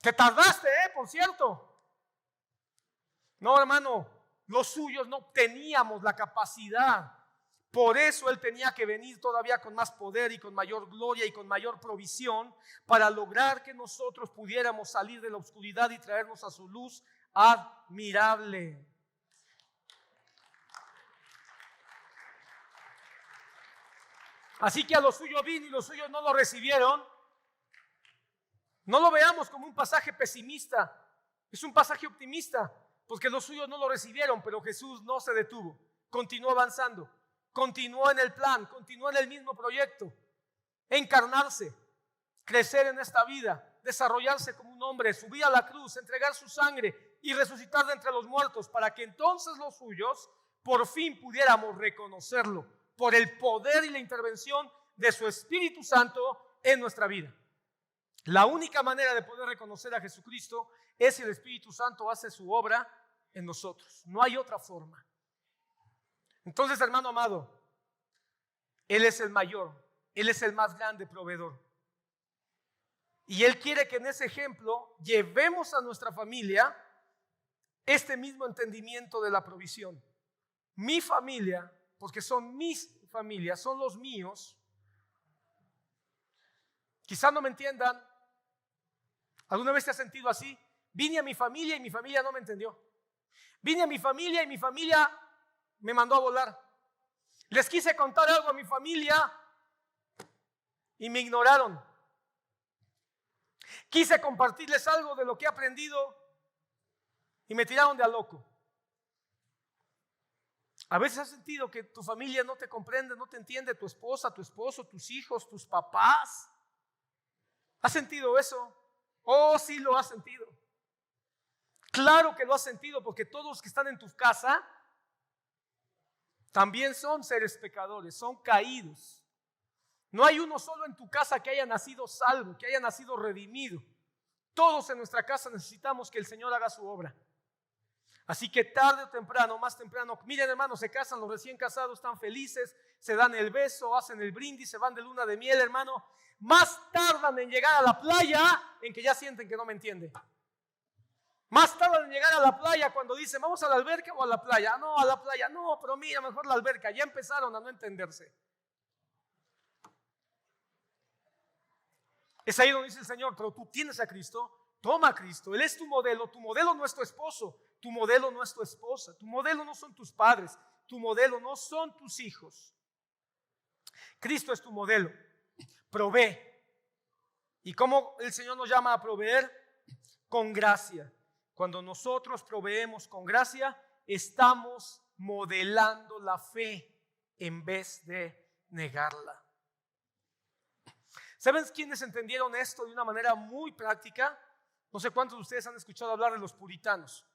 Te tardaste, por cierto. No, hermano, los suyos no teníamos la capacidad. Por eso Él tenía que venir todavía con más poder y con mayor gloria y con mayor provisión para lograr que nosotros pudiéramos salir de la oscuridad y traernos a su luz admirable. Así que a los suyos vino y los suyos no lo recibieron. No lo veamos como un pasaje pesimista, es un pasaje optimista, porque los suyos no lo recibieron, pero Jesús no se detuvo, continuó avanzando, continuó en el plan, continuó en el mismo proyecto, encarnarse, crecer en esta vida, desarrollarse como un hombre, subir a la cruz, entregar su sangre y resucitar de entre los muertos, para que entonces los suyos por fin pudiéramos reconocerlo por el poder y la intervención de su Espíritu Santo en nuestra vida. La única manera de poder reconocer a Jesucristo es si el Espíritu Santo hace su obra en nosotros. No hay otra forma. Entonces, hermano amado, Él es el mayor, Él es el más grande proveedor. Y Él quiere que en ese ejemplo llevemos a nuestra familia este mismo entendimiento de la provisión. mi familia, porque son mis familias, son los míos. Quizás no me entiendan. ¿Alguna vez te has sentido así? Vine a mi familia y mi familia no me entendió. Vine a mi familia y mi familia me mandó a volar. Les quise contar algo a mi familia y me ignoraron. Quise compartirles algo de lo que he aprendido y me tiraron de a loco. A veces has sentido que tu familia no te comprende, no te entiende, tu esposa, tu esposo, tus hijos, tus papás. ¿Has sentido eso? Oh, sí lo has sentido. Claro que lo has sentido, porque todos los que están en tu casa también son seres pecadores, son caídos. No hay uno solo en tu casa que haya nacido salvo, que haya nacido redimido. Todos en nuestra casa necesitamos que el Señor haga su obra. Así que tarde o temprano, más temprano, miren hermanos, se casan los recién casados, están felices, se dan el beso, hacen el brindis, se van de luna de miel, hermano. Más tardan en llegar a la playa en que ya sienten que no me entiende. Más tardan en llegar a la playa cuando dicen, vamos a la alberca o a la playa. No, a la playa, no, pero mira, mejor la alberca. Ya empezaron a no entenderse. Es ahí donde dice el Señor, pero tú tienes a Cristo, toma a Cristo, Él es tu modelo no es tu esposo, tu modelo no es tu esposa, tu modelo no son tus padres, tu modelo no son tus hijos. Cristo es tu modelo, provee. ¿Y cómo el Señor nos llama a proveer? Con gracia. Cuando nosotros proveemos con gracia, estamos modelando la fe en vez de negarla. ¿Saben quiénes entendieron esto de una manera muy práctica? No sé cuántos de ustedes han escuchado hablar de los puritanos.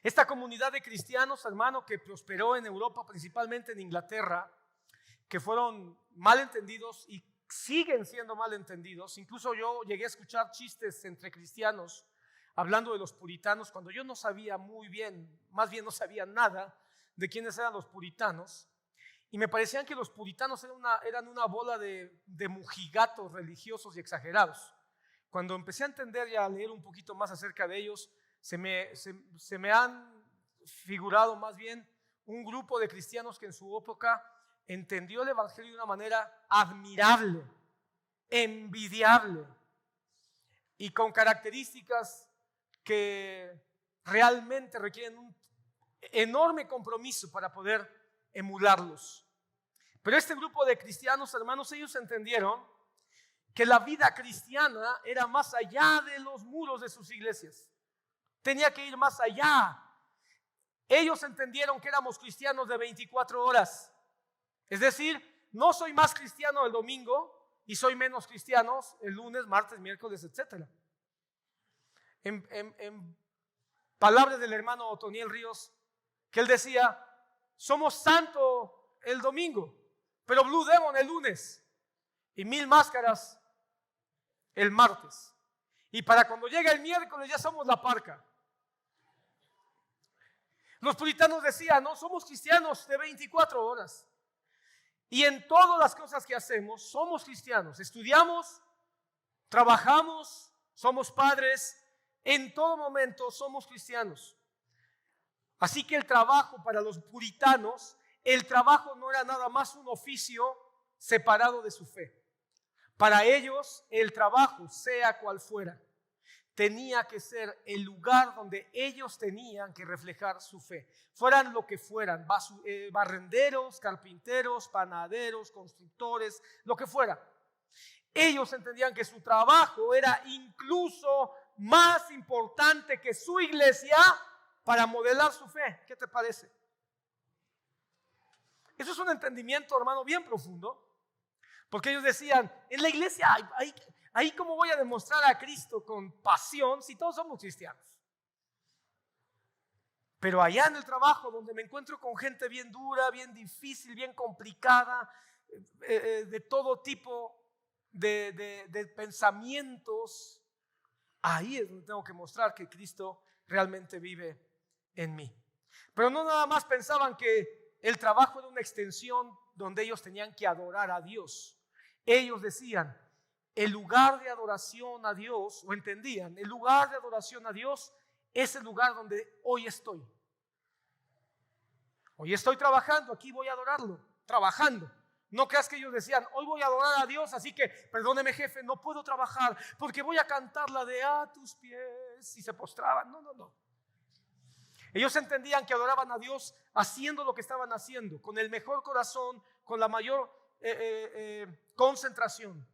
Esta comunidad de cristianos, hermano, que prosperó en Europa, principalmente en Inglaterra, que fueron malentendidos y siguen siendo malentendidos. Incluso yo llegué a escuchar chistes entre cristianos hablando de los puritanos cuando yo no sabía muy bien, más bien no sabía nada de quiénes eran los puritanos. Y me parecían que los puritanos eran una bola de mojigatos religiosos y exagerados. Cuando empecé a entender y a leer un poquito más acerca de ellos, se me han figurado más bien un grupo de cristianos que en su época entendió el evangelio de una manera admirable, envidiable y con características que realmente requieren un enorme compromiso para poder emularlos. Pero este grupo de cristianos, hermanos, ellos entendieron que la vida cristiana era más allá de los muros de sus iglesias. Tenía que ir más allá. Ellos entendieron que éramos cristianos de 24 horas. Es decir, no soy más cristiano el domingo y soy menos cristiano el lunes, martes, miércoles, etc. En palabras del hermano Otoniel Ríos, que él decía, somos santo el domingo, pero Blue Demon el lunes y 1000 máscaras el martes. Y para cuando llega el miércoles ya somos la parca. Los puritanos decían, no, somos cristianos de 24 horas. Y en todas las cosas que hacemos somos cristianos. Estudiamos, trabajamos, somos padres. En todo momento somos cristianos. Así que el trabajo para los puritanos, el trabajo no era nada más un oficio separado de su fe. Para ellos, el trabajo, sea cual fuera, tenía que ser el lugar donde ellos tenían que reflejar su fe. Fueran lo que fueran, barrenderos, carpinteros, panaderos, constructores, lo que fuera. Ellos entendían que su trabajo era incluso más importante que su iglesia para modelar su fe. ¿Qué te parece? Eso es un entendimiento, hermano, bien profundo. Porque ellos decían, en la iglesia, ahí cómo voy a demostrar a Cristo con pasión si todos somos cristianos. Pero allá en el trabajo, donde me encuentro con gente bien dura, bien difícil, bien complicada, de todo tipo de pensamientos, ahí es donde tengo que mostrar que Cristo realmente vive en mí. Pero no nada más pensaban que el trabajo era una extensión donde ellos tenían que adorar a Dios. Ellos decían, el lugar de adoración a Dios, o entendían, el lugar de adoración a Dios es el lugar donde hoy estoy. Hoy estoy trabajando, aquí voy a adorarlo, trabajando. No creas que ellos decían, hoy voy a adorar a Dios, así que, perdóneme jefe, no puedo trabajar porque voy a cantar la de a tus pies, y se postraban. No. Ellos entendían que adoraban a Dios haciendo lo que estaban haciendo, con el mejor corazón, con la mayor concentración.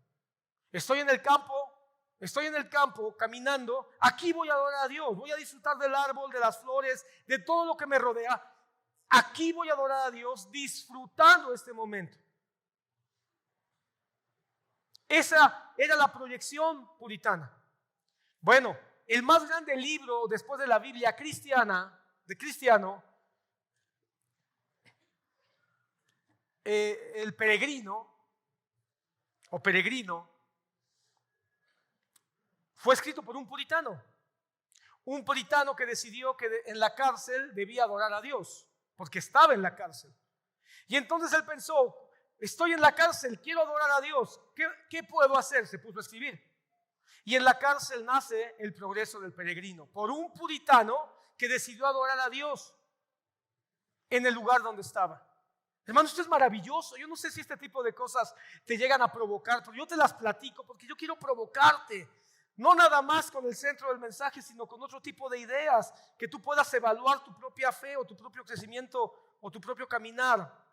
Estoy en el campo caminando, aquí voy a adorar a Dios, voy a disfrutar del árbol, de las flores, de todo lo que me rodea. Aquí voy a adorar a Dios disfrutando este momento. Esa era la proyección puritana. Bueno, el más grande libro después de la Biblia cristiano, el Peregrino o Peregrino, fue escrito por un puritano que decidió que en la cárcel debía adorar a Dios, porque estaba en la cárcel. Y entonces él pensó, estoy en la cárcel, quiero adorar a Dios, ¿qué puedo hacer? Se puso a escribir. Y en la cárcel nace el Progreso del Peregrino, por un puritano que decidió adorar a Dios en el lugar donde estaba. Hermano, esto es maravilloso. Yo no sé si este tipo de cosas te llegan a provocar, pero yo te las platico porque yo quiero provocarte. No nada más con el centro del mensaje, sino con otro tipo de ideas, que tú puedas evaluar tu propia fe o tu propio crecimiento o tu propio caminar.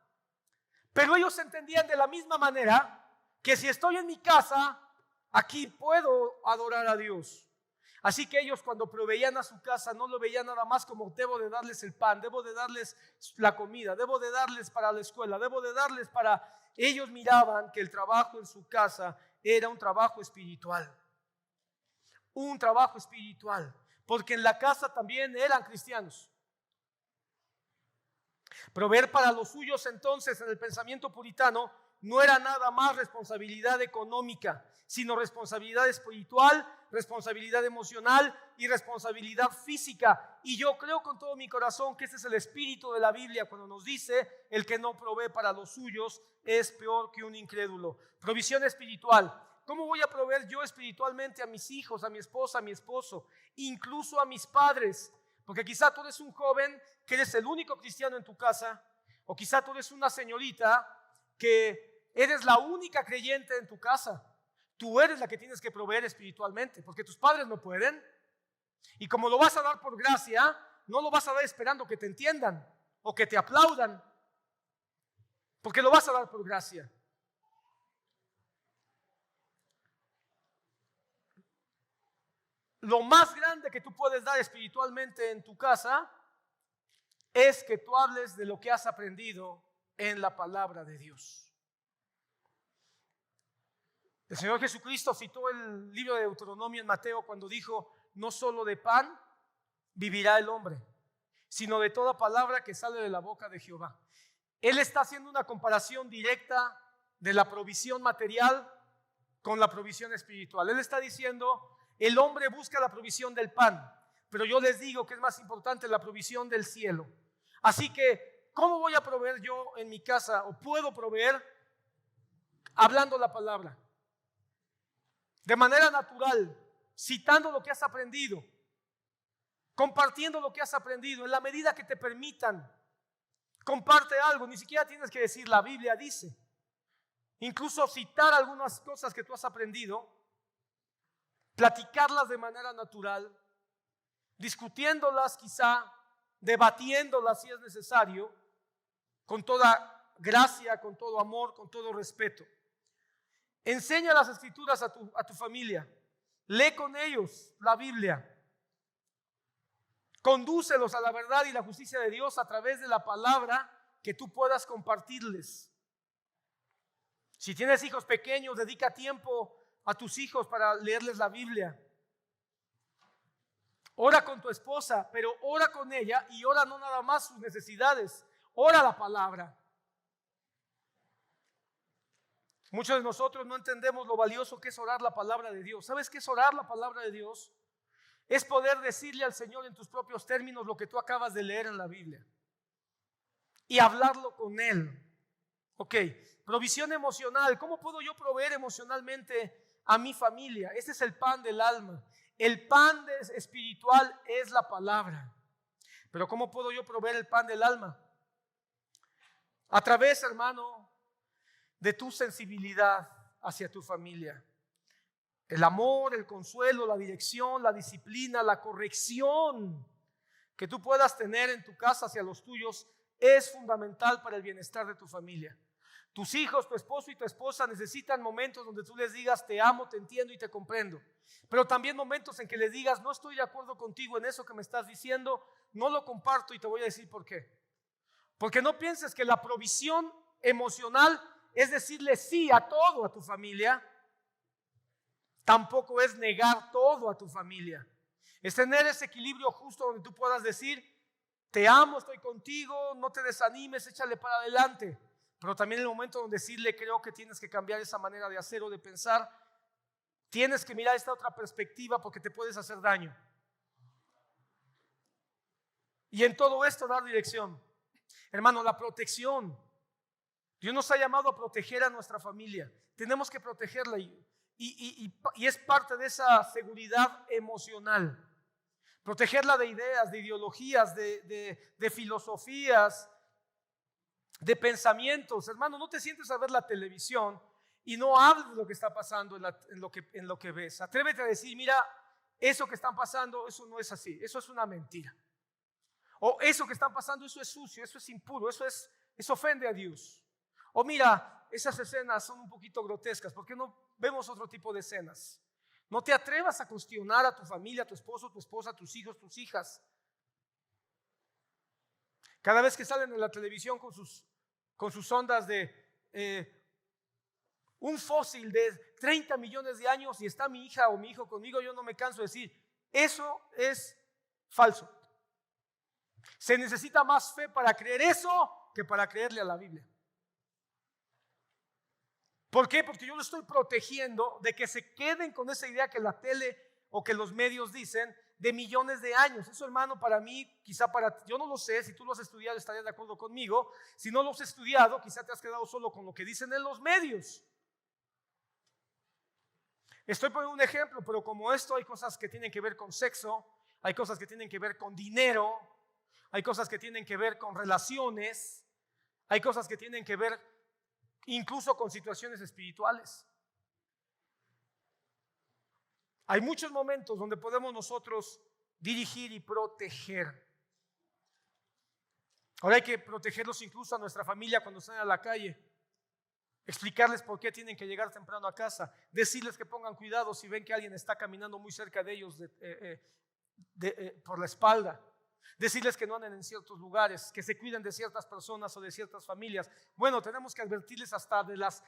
Pero ellos entendían de la misma manera que si estoy en mi casa, aquí puedo adorar a Dios. Así que ellos, cuando proveían a su casa, no lo veían nada más como debo de darles el pan, debo de darles la comida, debo de darles para la escuela, debo de darles para... Ellos miraban que el trabajo en su casa era un trabajo espiritual. Un trabajo espiritual, porque en la casa también eran cristianos. Proveer para los suyos entonces en el pensamiento puritano no era nada más responsabilidad económica, sino responsabilidad espiritual, responsabilidad emocional y responsabilidad física. Y yo creo con todo mi corazón que ese es el espíritu de la Biblia cuando nos dice: el que no provee para los suyos es peor que un incrédulo. Provisión espiritual. ¿Cómo voy a proveer yo espiritualmente a mis hijos, a mi esposa, a mi esposo, incluso a mis padres? Porque quizá tú eres un joven que eres el único cristiano en tu casa, o quizá tú eres una señorita que eres la única creyente en tu casa. Tú eres la que tienes que proveer espiritualmente, porque tus padres no pueden. Y como lo vas a dar por gracia, no lo vas a dar esperando que te entiendan o que te aplaudan, porque lo vas a dar por gracia. Lo más grande que tú puedes dar espiritualmente en tu casa es que tú hables de lo que has aprendido en la palabra de Dios. El Señor Jesucristo citó el libro de Deuteronomio en Mateo cuando dijo: no solo de pan vivirá el hombre, sino de toda palabra que sale de la boca de Jehová. Él está haciendo una comparación directa de la provisión material con la provisión espiritual. Él está diciendo: el hombre busca la provisión del pan, pero yo les digo que es más importante la provisión del cielo. Así que, ¿cómo voy a proveer yo en mi casa? ¿O puedo proveer? Hablando la palabra, de manera natural, citando lo que has aprendido, compartiendo lo que has aprendido, en la medida que te permitan. Comparte algo, ni siquiera tienes que decir la Biblia dice. Incluso citar algunas cosas que tú has aprendido, platicarlas de manera natural, discutiéndolas quizá, debatiéndolas si es necesario, con toda gracia, con todo amor, con todo respeto. Enseña las escrituras a tu familia, lee con ellos la Biblia, condúcelos a la verdad y la justicia de Dios a través de la palabra que tú puedas compartirles. Si tienes hijos pequeños, dedica tiempo a tus hijos para leerles la Biblia. Ora con tu esposa, pero ora con ella y ora no nada más sus necesidades, ora la palabra. Muchos de nosotros no entendemos lo valioso que es orar la palabra de Dios. ¿Sabes qué es orar la palabra de Dios? Es poder decirle al Señor en tus propios términos lo que tú acabas de leer en la Biblia y hablarlo con Él. Ok, provisión emocional. ¿Cómo puedo yo proveer emocionalmente a mi familia? Este es el pan del alma. El pan espiritual es la palabra. Pero ¿cómo puedo yo proveer el pan del alma? A través, hermano, de tu sensibilidad hacia tu familia. El amor, el consuelo, la dirección, la disciplina, la corrección que tú puedas tener en tu casa hacia los tuyos es fundamental para el bienestar de tu familia. Tus hijos, tu esposo y tu esposa necesitan momentos donde tú les digas te amo, te entiendo y te comprendo. Pero también momentos en que les digas no estoy de acuerdo contigo en eso que me estás diciendo, no lo comparto y te voy a decir por qué. Porque no pienses que la provisión emocional es decirle sí a todo a tu familia. Tampoco es negar todo a tu familia. Es tener ese equilibrio justo donde tú puedas decir te amo, estoy contigo, no te desanimes, échale para adelante. Pero también en el momento donde decirle creo que tienes que cambiar esa manera de hacer o de pensar, tienes que mirar esta otra perspectiva porque te puedes hacer daño. Y en todo esto dar dirección. Hermano, la protección. Dios nos ha llamado a proteger a nuestra familia. Tenemos que protegerla y es parte de esa seguridad emocional. Protegerla de ideas, de ideologías, de filosofías, de pensamientos. Hermano, no te sientes a ver la televisión y no hables de lo que está pasando en lo que ves. Atrévete a decir, mira, eso que están pasando, eso no es así, eso es una mentira. O eso que están pasando, eso es sucio, eso es impuro, eso ofende a Dios. O mira, esas escenas son un poquito grotescas, ¿por qué no vemos otro tipo de escenas? No te atrevas a cuestionar a tu familia, a tu esposo, tu esposa, a tus hijos, tus hijas. Cada vez que salen en la televisión con sus ondas de un fósil de 30 millones de años y está mi hija o mi hijo conmigo, yo no me canso de decir, eso es falso. Se necesita más fe para creer eso que para creerle a la Biblia. ¿Por qué? Porque yo lo estoy protegiendo de que se queden con esa idea que la tele o que los medios dicen de millones de años. Eso, hermano, para mí, quizá para ti, yo no lo sé, si tú lo has estudiado estarías de acuerdo conmigo. Si no lo has estudiado, quizá te has quedado solo con lo que dicen en los medios. Estoy poniendo un ejemplo, pero como esto hay cosas que tienen que ver con sexo, hay cosas que tienen que ver con dinero, hay cosas que tienen que ver con relaciones, hay cosas que tienen que ver incluso con situaciones espirituales. Hay muchos momentos donde podemos nosotros dirigir y proteger. Ahora hay que protegerlos incluso a nuestra familia cuando están a la calle. Explicarles por qué tienen que llegar temprano a casa. Decirles que pongan cuidado si ven que alguien está caminando muy cerca de ellos por la espalda. Decirles que no anden en ciertos lugares, que se cuiden de ciertas personas o de ciertas familias. Bueno, tenemos que advertirles hasta de las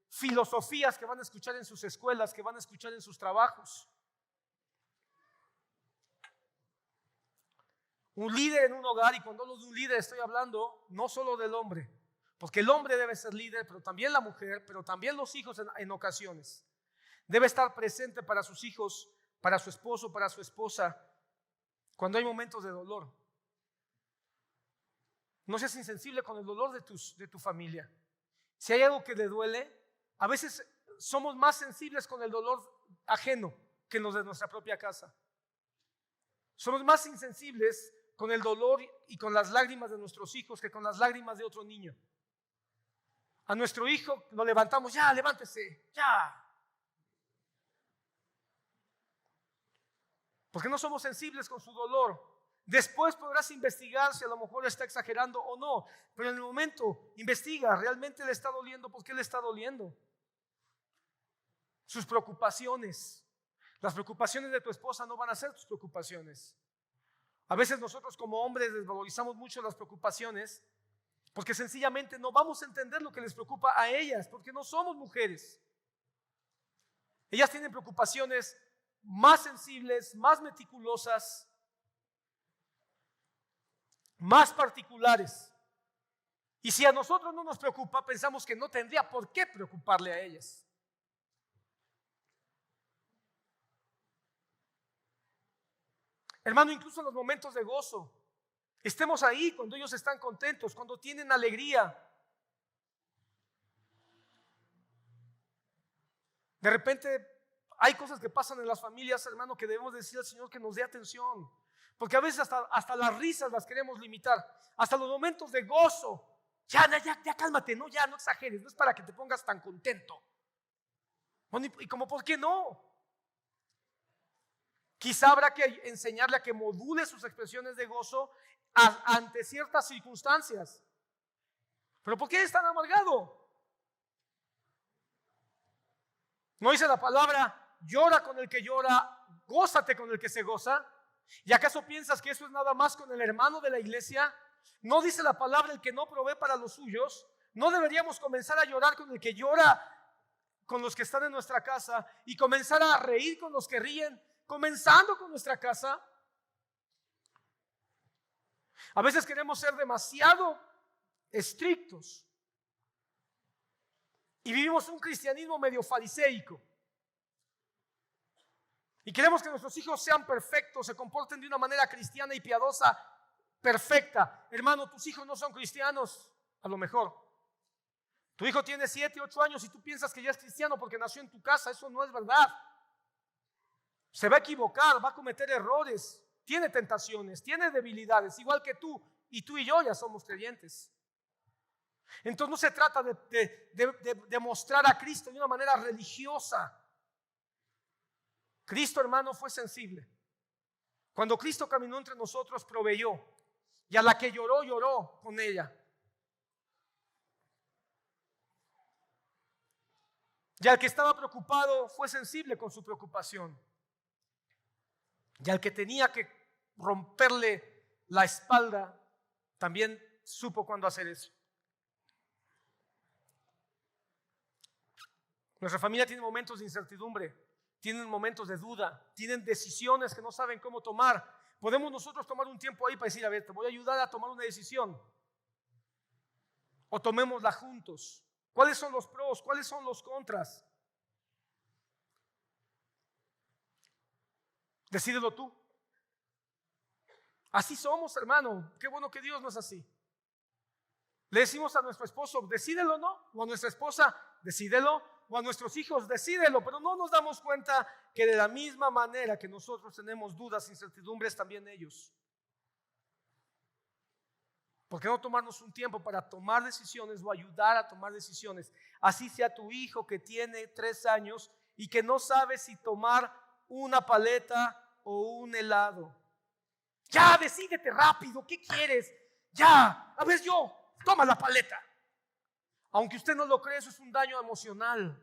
filosofías que van a escuchar en sus escuelas, que van a escuchar en sus trabajos. Un líder en un hogar, y cuando hablo de un líder estoy hablando no solo del hombre, porque el hombre debe ser líder, pero también la mujer, pero también los hijos en ocasiones. Debe estar presente para sus hijos, para su esposo, para su esposa, cuando hay momentos de dolor. No seas insensible con el dolor de tu familia. Si hay algo que le duele, a veces somos más sensibles con el dolor ajeno que los de nuestra propia casa. Somos más insensibles con el dolor y con las lágrimas de nuestros hijos que con las lágrimas de otro niño. A nuestro hijo lo levantamos, ya, levántese, ya. Porque no somos sensibles con su dolor. Después podrás investigar si a lo mejor está exagerando o no, pero en el momento investiga, ¿realmente le está doliendo? ¿Por qué le está doliendo? Sus preocupaciones. Las preocupaciones de tu esposa no van a ser tus preocupaciones. A veces nosotros como hombres desvalorizamos mucho las preocupaciones porque sencillamente no vamos a entender lo que les preocupa a ellas, porque no somos mujeres. Ellas tienen preocupaciones más sensibles, más meticulosas, más particulares. Y si a nosotros no nos preocupa, pensamos que no tendría por qué preocuparle a ellas. Hermano, incluso en los momentos de gozo, estemos ahí cuando ellos están contentos, cuando tienen alegría. De repente hay cosas que pasan en las familias, hermano, que debemos decir al Señor que nos dé atención. Porque a veces hasta las risas las queremos limitar, hasta los momentos de gozo. Ya cálmate, no exageres, no es para que te pongas tan contento. Bueno, y como, ¿por qué no? Quizá habrá que enseñarle a que module sus expresiones de gozo ante ciertas circunstancias. ¿Pero por qué es tan amargado? ¿No dice la palabra, llora con el que llora, gózate con el que se goza? ¿Y acaso piensas que eso es nada más con el hermano de la iglesia? ¿No dice la palabra, el que no provee para los suyos? ¿No deberíamos comenzar a llorar con el que llora, con los que están en nuestra casa, y comenzar a reír con los que ríen, comenzando con nuestra casa? A veces queremos ser demasiado estrictos y vivimos un cristianismo medio fariseico. Y queremos que nuestros hijos sean perfectos, se comporten de una manera cristiana y piadosa, perfecta. Hermano, tus hijos no son cristianos, a lo mejor. Tu hijo tiene 7, 8 años y tú piensas que ya es cristiano porque nació en tu casa. Eso no es verdad. Se va a equivocar, va a cometer errores, tiene tentaciones, tiene debilidades, igual que tú. Y tú y yo ya somos creyentes. Entonces no se trata de mostrar a Cristo de una manera religiosa. Cristo, hermano, fue sensible. Cuando Cristo caminó entre nosotros, proveyó. Y a la que lloró, lloró con ella. Y al que estaba preocupado, fue sensible con su preocupación. Y al que tenía que romperle la espalda, también supo cuándo hacer eso. Nuestra familia tiene momentos de incertidumbre. Tienen momentos de duda, tienen decisiones que no saben cómo tomar. Podemos nosotros tomar un tiempo ahí para decir, a ver, te voy a ayudar a tomar una decisión. O tomémosla juntos. ¿Cuáles son los pros? ¿Cuáles son los contras? Decídelo tú. Así somos, hermano. Qué bueno que Dios no es así. Le decimos a nuestro esposo, decídelo, ¿no? O a nuestra esposa, decídelo. O a nuestros hijos, decídelo, pero no nos damos cuenta que de la misma manera que nosotros tenemos dudas, incertidumbres, también ellos. ¿Por qué no tomarnos un tiempo para tomar decisiones o ayudar a tomar decisiones? Así sea tu hijo que tiene 3 años y que no sabe si tomar una paleta o un helado. Ya, decídete rápido, ¿qué quieres? Ya, a ver toma la paleta. Aunque usted no lo cree, eso es un daño emocional.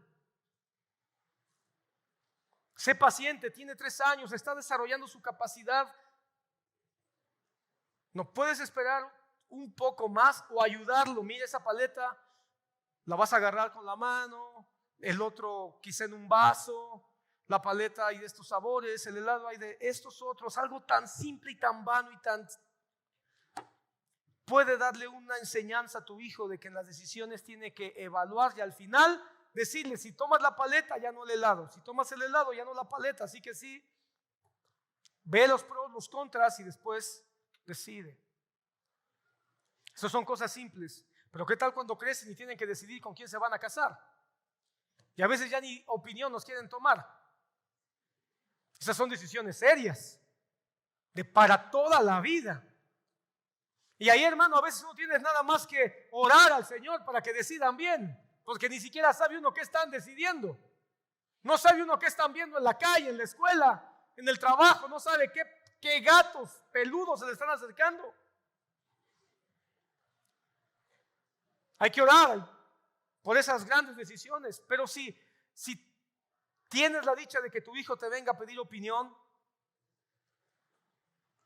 Sé paciente, tiene 3 años, está desarrollando su capacidad. No puedes esperar un poco más o ayudarlo. Mira esa paleta, la vas a agarrar con la mano, el otro quizá en un vaso, la paleta hay de estos sabores, el helado hay de estos otros, algo tan simple y tan vano y tan... Puede darle una enseñanza a tu hijo de que en las decisiones tiene que evaluar y al final decirle, si tomas la paleta ya no el helado, si tomas el helado ya no la paleta, así que sí, ve los pros, los contras y después decide. Esas son cosas simples, pero ¿qué tal cuando crecen y tienen que decidir con quién se van a casar? Y a veces ya ni opinión nos quieren tomar. Esas son decisiones serias, de para toda la vida. Y ahí, hermano, a veces no tienes nada más que orar al Señor para que decidan bien, porque ni siquiera sabe uno qué están decidiendo. No sabe uno qué están viendo en la calle, en la escuela, en el trabajo, no sabe qué gatos peludos se le están acercando. Hay que orar por esas grandes decisiones, pero si tienes la dicha de que tu hijo te venga a pedir opinión,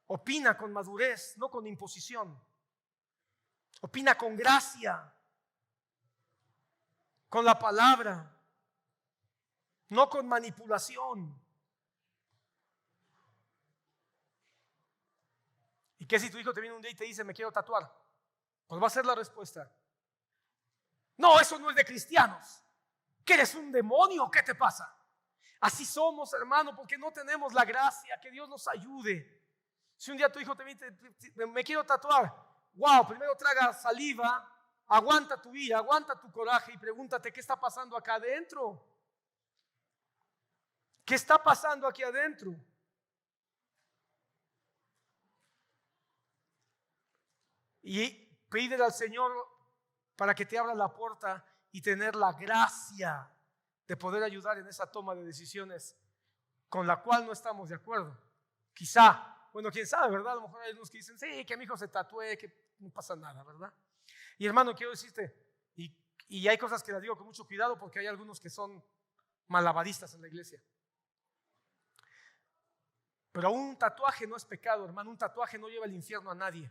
opina con madurez, no con imposición. Opina con gracia, con la palabra, no con manipulación. ¿Y qué si tu hijo te viene un día y te dice, me quiero tatuar? Pues va a ser la respuesta. No, eso no es de cristianos. ¿Que eres un demonio? ¿Qué te pasa? Así somos, hermano, porque no tenemos la gracia. Que Dios nos ayude. Si un día tu hijo te dice, me quiero tatuar, wow, primero traga saliva, aguanta tu ira, aguanta tu coraje y pregúntate qué está pasando acá adentro. ¿Qué está pasando aquí adentro? Y pídele al Señor para que te abra la puerta y tener la gracia de poder ayudar en esa toma de decisiones con la cual no estamos de acuerdo. Quizá, bueno, quién sabe, ¿verdad? A lo mejor hay unos que dicen, sí, que mi hijo se tatúe, que no pasa nada, ¿verdad? Y hermano, quiero decirte, y hay cosas que las digo con mucho cuidado porque hay algunos que son malabaristas en la iglesia. Pero un tatuaje no es pecado, hermano. Un tatuaje no lleva al infierno a nadie.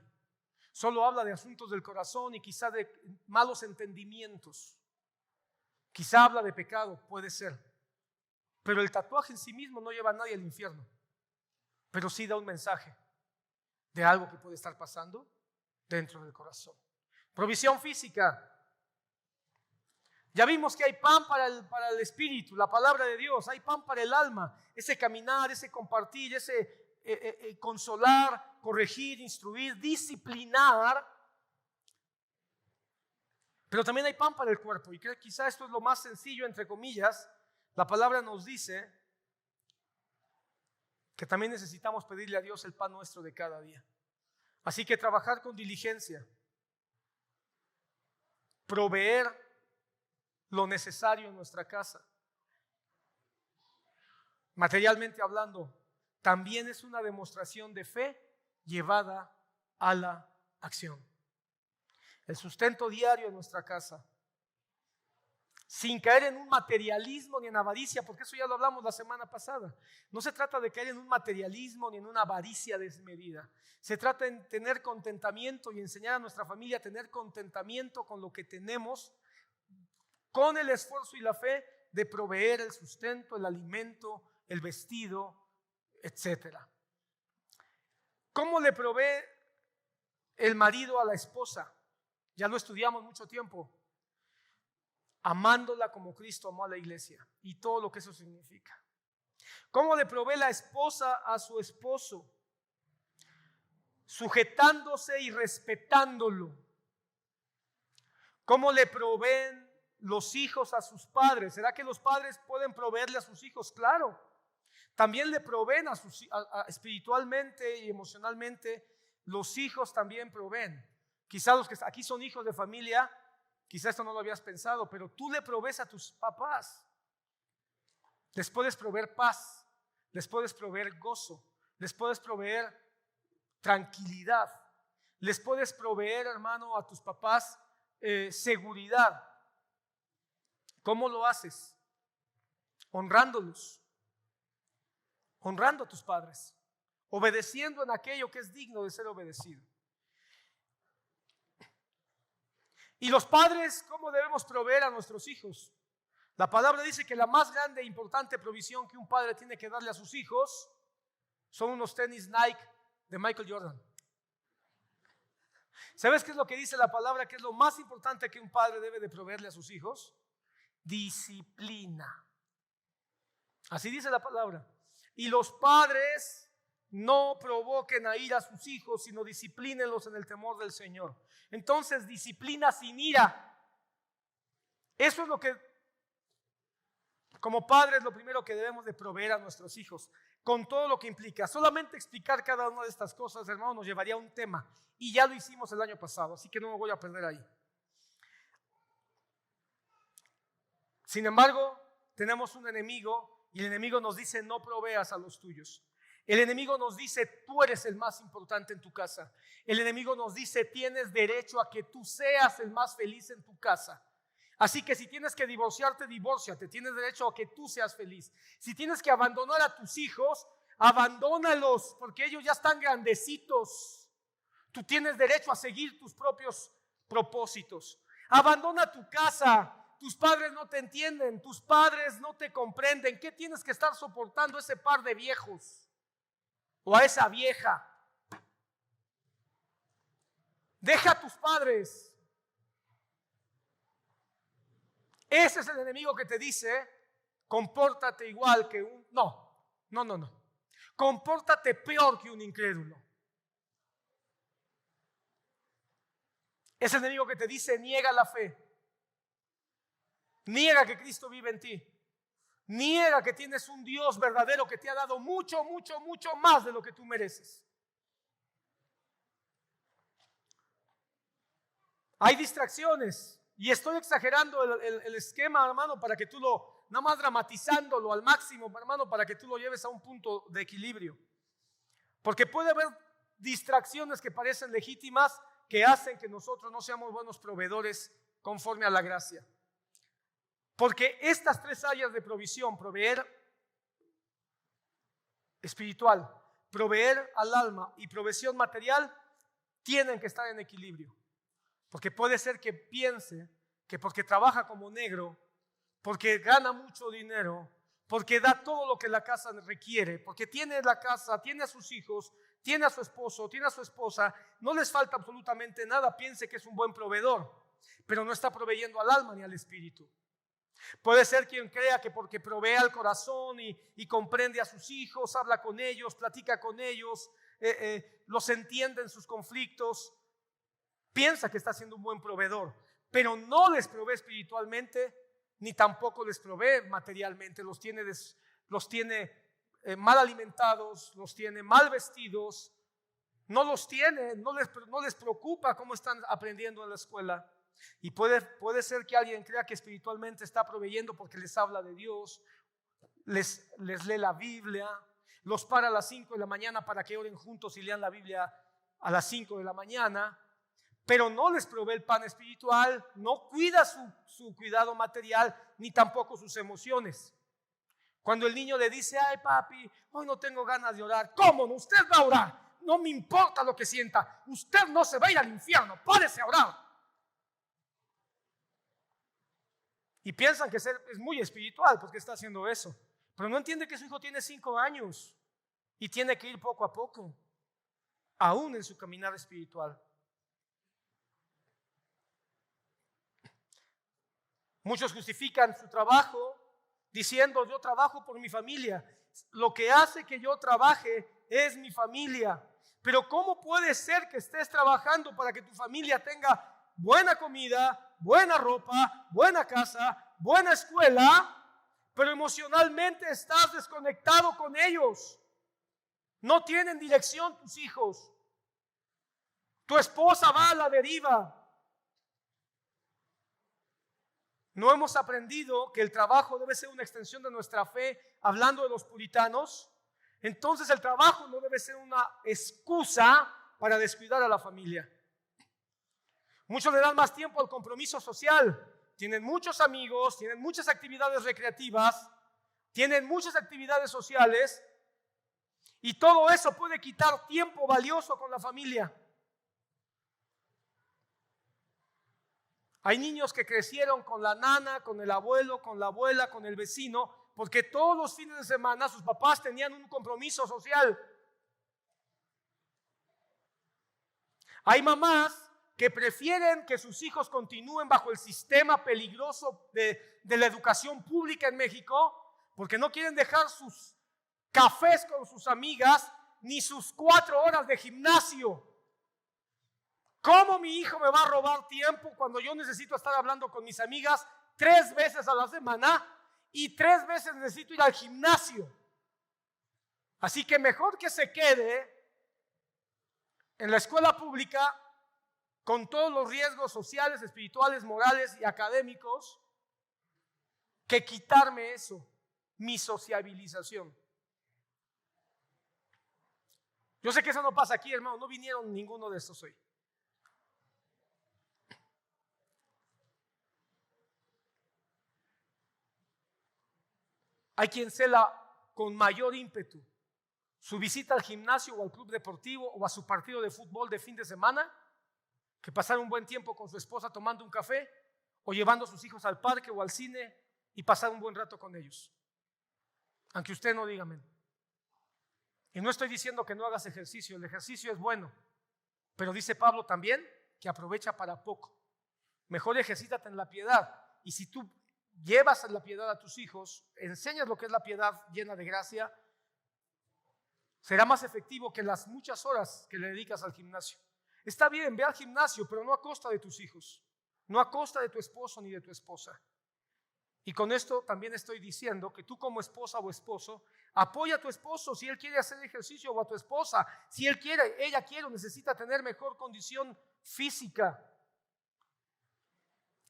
Solo habla de asuntos del corazón y quizá de malos entendimientos. Quizá habla de pecado, puede ser. Pero el tatuaje en sí mismo no lleva a nadie al infierno. Pero sí da un mensaje de algo que puede estar pasando dentro del corazón. Provisión física. Ya vimos que hay pan para el espíritu, la palabra de Dios. Hay pan para el alma. Ese caminar, ese compartir, ese consolar, corregir, instruir, disciplinar. Pero también hay pan para el cuerpo. Y quizá esto es lo más sencillo, entre comillas. La palabra nos dice que también necesitamos pedirle a Dios el pan nuestro de cada día. Así que trabajar con diligencia, proveer lo necesario en nuestra casa. Materialmente hablando, también es una demostración de fe llevada a la acción. El sustento diario en nuestra casa, sin caer en un materialismo ni en avaricia, porque eso ya lo hablamos la semana pasada. No se trata de caer en un materialismo ni en una avaricia desmedida. Se trata de tener contentamiento y enseñar a nuestra familia a tener contentamiento con lo que tenemos, con el esfuerzo y la fe de proveer el sustento, el alimento, el vestido, etc. ¿Cómo le provee el marido a la esposa? Ya lo estudiamos mucho tiempo. Amándola como Cristo amó a la iglesia y todo lo que eso significa. ¿Cómo le provee la esposa a su esposo? Sujetándose y respetándolo. ¿Cómo le proveen los hijos a sus padres? ¿Será que los padres pueden proveerle a sus hijos? Claro. También le proveen espiritualmente y emocionalmente. Los hijos también proveen. Quizás los que aquí son hijos de familia, quizás esto no lo habías pensado, pero tú le provees a tus papás. Les puedes proveer paz, les puedes proveer gozo, les puedes proveer tranquilidad, les puedes proveer, hermano, a tus papás seguridad. ¿Cómo lo haces? Honrándolos, honrando a tus padres, obedeciendo en aquello que es digno de ser obedecido. Y los padres, ¿cómo debemos proveer a nuestros hijos? La palabra dice que la más grande e importante provisión que un padre tiene que darle a sus hijos son unos tenis Nike de Michael Jordan. ¿Sabes qué es lo que dice la palabra? ¿Qué es lo más importante que un padre debe de proveerle a sus hijos? Disciplina. Así dice la palabra. Y los padres no provoquen a ira a sus hijos, sino disciplínenlos en el temor del Señor. Entonces, disciplina sin ira. Eso es lo que, como padres, lo primero que debemos de proveer a nuestros hijos, con todo lo que implica. Solamente explicar cada una de estas cosas, hermano, nos llevaría a un tema. Y ya lo hicimos el año pasado, así que no me voy a perder ahí. Sin embargo, tenemos un enemigo y el enemigo nos dice: no proveas a los tuyos. El enemigo nos dice: tú eres el más importante en tu casa. El enemigo nos dice: tienes derecho a que tú seas el más feliz en tu casa. Así que si tienes que divorciarte, divórciate. Tienes derecho a que tú seas feliz. Si tienes que abandonar a tus hijos, abandónalos, porque ellos ya están grandecitos. Tú tienes derecho a seguir tus propios propósitos. Abandona tu casa. Tus padres no te entienden, tus padres no te comprenden. ¿Qué tienes que estar soportando ese par de viejos? O a esa vieja. Deja a tus padres. Ese es el enemigo que te dice: compórtate igual que un... No. Compórtate peor que un incrédulo. Es el enemigo que te dice: niega la fe. Niega que Cristo vive en ti. Niega que tienes un Dios verdadero que te ha dado mucho, mucho, mucho más de lo que tú mereces. Hay distracciones. Y estoy exagerando el esquema, hermano, para que tú nada más dramatizándolo al máximo, hermano, para que tú lo lleves a un punto de equilibrio. Porque puede haber distracciones que parecen legítimas, que hacen que nosotros no seamos buenos proveedores conforme a la gracia. Porque estas tres áreas de provisión, proveer espiritual, proveer al alma y provisión material, tienen que estar en equilibrio. Porque puede ser que piense que porque trabaja como negro, porque gana mucho dinero, porque da todo lo que la casa requiere, porque tiene la casa, tiene a sus hijos, tiene a su esposo, tiene a su esposa, no les falta absolutamente nada, piense que es un buen proveedor, pero no está proveyendo al alma ni al espíritu. Puede ser quien crea que porque provee al corazón y comprende a sus hijos, habla con ellos, platica con ellos, los entiende en sus conflictos, piensa que está siendo un buen proveedor, pero no les provee espiritualmente, ni tampoco les provee materialmente, los tiene mal alimentados, los tiene mal vestidos, no les preocupa cómo están aprendiendo en la escuela. Y puede ser que alguien crea que espiritualmente está proveyendo porque les habla de Dios, les lee la Biblia, los para a las 5 de la mañana para que oren juntos y lean la Biblia a las 5 de la mañana, pero no les provee el pan espiritual, no cuida su cuidado material, ni tampoco sus emociones. Cuando el niño le dice, ay papi, hoy no tengo ganas de orar, ¿cómo no? Usted va a orar, no me importa lo que sienta, usted no se va a ir al infierno, párese a orar. Y piensan que es muy espiritual porque está haciendo eso, pero no entiende que su hijo tiene 5 años y tiene que ir poco a poco, aún en su caminar espiritual. Muchos justifican su trabajo diciendo, yo trabajo por mi familia. Lo que hace que yo trabaje es mi familia. Pero ¿cómo puede ser que estés trabajando para que tu familia tenga buena comida, buena ropa, buena casa, buena escuela, pero emocionalmente estás desconectado con ellos? No tienen dirección tus hijos. Tu esposa va a la deriva. No hemos aprendido que el trabajo debe ser una extensión de nuestra fe, hablando de los puritanos. Entonces el trabajo no debe ser una excusa para descuidar a la familia. Muchos le dan más tiempo al compromiso social. Tienen muchos amigos, tienen muchas actividades recreativas, tienen muchas actividades sociales y todo eso puede quitar tiempo valioso con la familia. Hay niños que crecieron con la nana, con el abuelo, con la abuela, con el vecino, porque todos los fines de semana sus papás tenían un compromiso social. Hay mamás que prefieren que sus hijos continúen bajo el sistema peligroso de la educación pública en México, porque no quieren dejar sus cafés con sus amigas, ni sus 4 horas de gimnasio. ¿Cómo mi hijo me va a robar tiempo cuando yo necesito estar hablando con mis amigas 3 veces a la semana y 3 veces necesito ir al gimnasio? Así que mejor que se quede en la escuela pública con todos los riesgos sociales, espirituales, morales y académicos, que quitarme eso, mi sociabilización. Yo sé que eso no pasa aquí, hermano, no vinieron ninguno de estos hoy. Hay quien cela con mayor ímpetu su visita al gimnasio o al club deportivo o a su partido de fútbol de fin de semana que pasar un buen tiempo con su esposa tomando un café o llevando a sus hijos al parque o al cine y pasar un buen rato con ellos. Aunque usted no diga amén. Y no estoy diciendo que no hagas ejercicio, el ejercicio es bueno, pero dice Pablo también que aprovecha para poco. Mejor ejercítate en la piedad. Y si tú llevas la piedad a tus hijos, enseñas lo que es la piedad llena de gracia, será más efectivo que las muchas horas que le dedicas al gimnasio. Está bien, ve al gimnasio, pero no a costa de tus hijos, no a costa de tu esposo ni de tu esposa. Y con esto también estoy diciendo que tú como esposa o esposo, apoya a tu esposo si él quiere hacer ejercicio, o a tu esposa si ella quiere o necesita tener mejor condición física.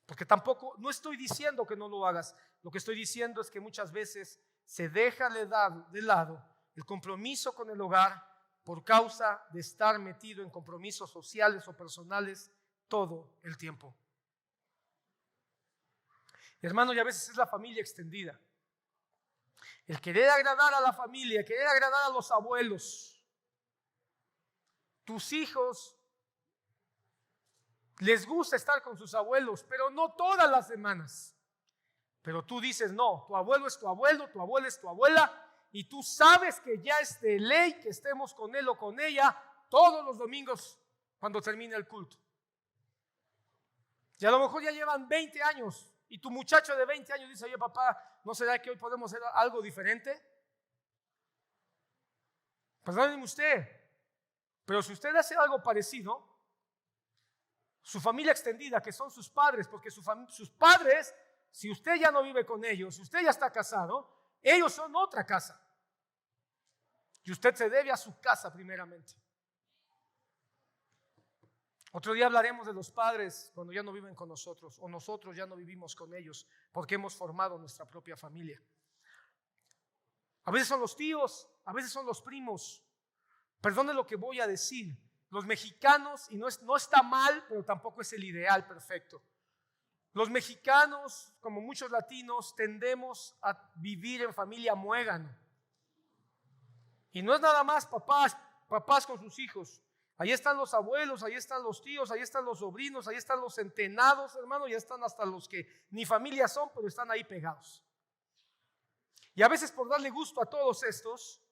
Porque tampoco, no estoy diciendo que no lo hagas. Lo que estoy diciendo es que muchas veces se deja de lado el compromiso con el hogar por causa de estar metido en compromisos sociales o personales todo el tiempo. Hermano, y a veces es la familia extendida. El querer agradar a la familia, el querer agradar a los abuelos. Tus hijos les gusta estar con sus abuelos, pero no todas las semanas. Pero tú dices, no, tu abuelo es tu abuelo, tu abuela es tu abuela, y tú sabes que ya es de ley que estemos con él o con ella todos los domingos cuando termine el culto. Y a lo mejor ya llevan 20 años, y tu muchacho de 20 años dice, oye papá, ¿no será que hoy podemos hacer algo diferente? Perdóneme usted, pero si usted hace algo parecido, su familia extendida, que son sus padres, porque sus padres, si usted ya no vive con ellos, si usted ya está casado, ellos son otra casa. Y usted se debe a su casa primeramente. Otro día hablaremos de los padres cuando ya no viven con nosotros, o nosotros ya no vivimos con ellos, porque hemos formado nuestra propia familia. A veces son los tíos, a veces son los primos. Perdone lo que voy a decir. Los mexicanos, y no está mal, pero tampoco es el ideal perfecto. Los mexicanos, como muchos latinos, tendemos a vivir en familia muégano. Y no es nada más papás con sus hijos. Ahí están los abuelos, ahí están los tíos, ahí están los sobrinos, ahí están los centenados, hermano, ya están hasta los que ni familia son, pero están ahí pegados. Y a veces por darle gusto a todos estos,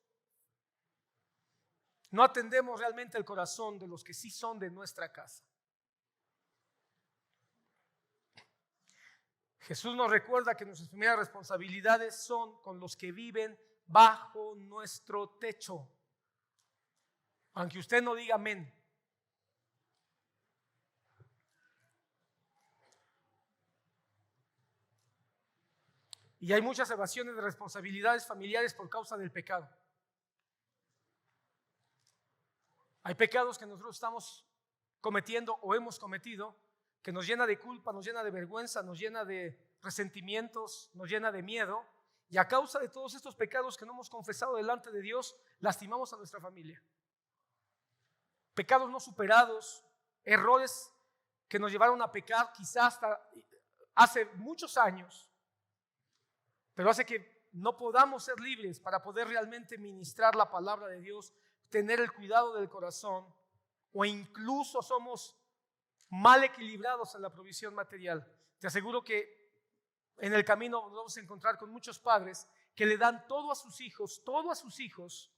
no atendemos realmente el corazón de los que sí son de nuestra casa. Jesús nos recuerda que nuestras primeras responsabilidades son con los que viven bajo nuestro techo. Aunque usted no diga amén. Y hay muchas evasiones de responsabilidades familiares por causa del pecado. Hay pecados que nosotros estamos cometiendo o hemos cometido que nos llena de culpa, nos llena de vergüenza, nos llena de resentimientos, nos llena de miedo. Y a causa de todos estos pecados que no hemos confesado delante de Dios, lastimamos a nuestra familia. Pecados no superados, errores que nos llevaron a pecar quizás hasta hace muchos años, pero hace que no podamos ser libres para poder realmente ministrar la palabra de Dios, tener el cuidado del corazón, o incluso somos mal equilibrados en la provisión material. Te aseguro que en el camino nos vamos a encontrar con muchos padres que le dan todo a sus hijos,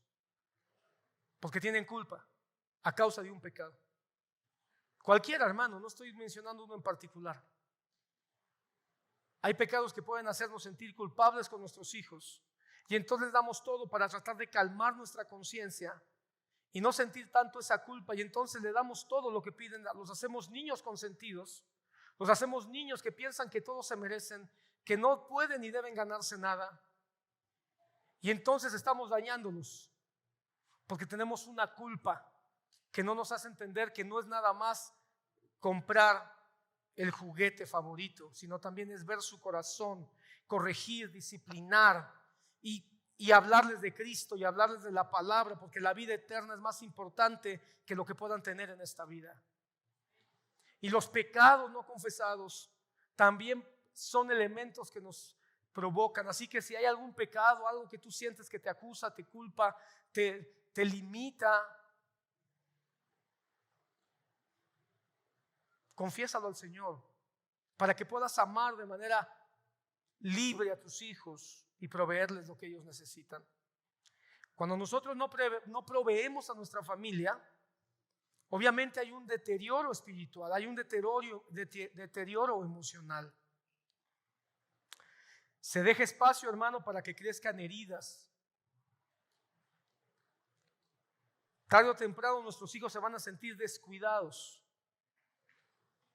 porque tienen culpa a causa de un pecado. Cualquiera, hermano, no estoy mencionando uno en particular. Hay pecados que pueden hacernos sentir culpables con nuestros hijos, y entonces damos todo para tratar de calmar nuestra conciencia y no sentir tanto esa culpa, y entonces le damos todo lo que piden. Los hacemos niños consentidos, los hacemos niños que piensan que todos se merecen, que no pueden ni deben ganarse nada, y entonces estamos dañándolos porque tenemos una culpa que no nos hace entender que no es nada más comprar el juguete favorito, sino también es ver su corazón, corregir, disciplinar y hablarles de Cristo y hablarles de la palabra, porque la vida eterna es más importante que lo que puedan tener en esta vida. Y los pecados no confesados también son elementos que nos provocan. Así que si hay algún pecado, algo que tú sientes que te acusa, te culpa, te limita, confiésalo al Señor para que puedas amar de manera libre a tus hijos y proveerles lo que ellos necesitan. Cuando nosotros no proveemos a nuestra familia, obviamente hay un deterioro espiritual, hay un deterioro emocional. Se deja espacio, hermano, para que crezcan heridas. Tarde o temprano nuestros hijos se van a sentir descuidados.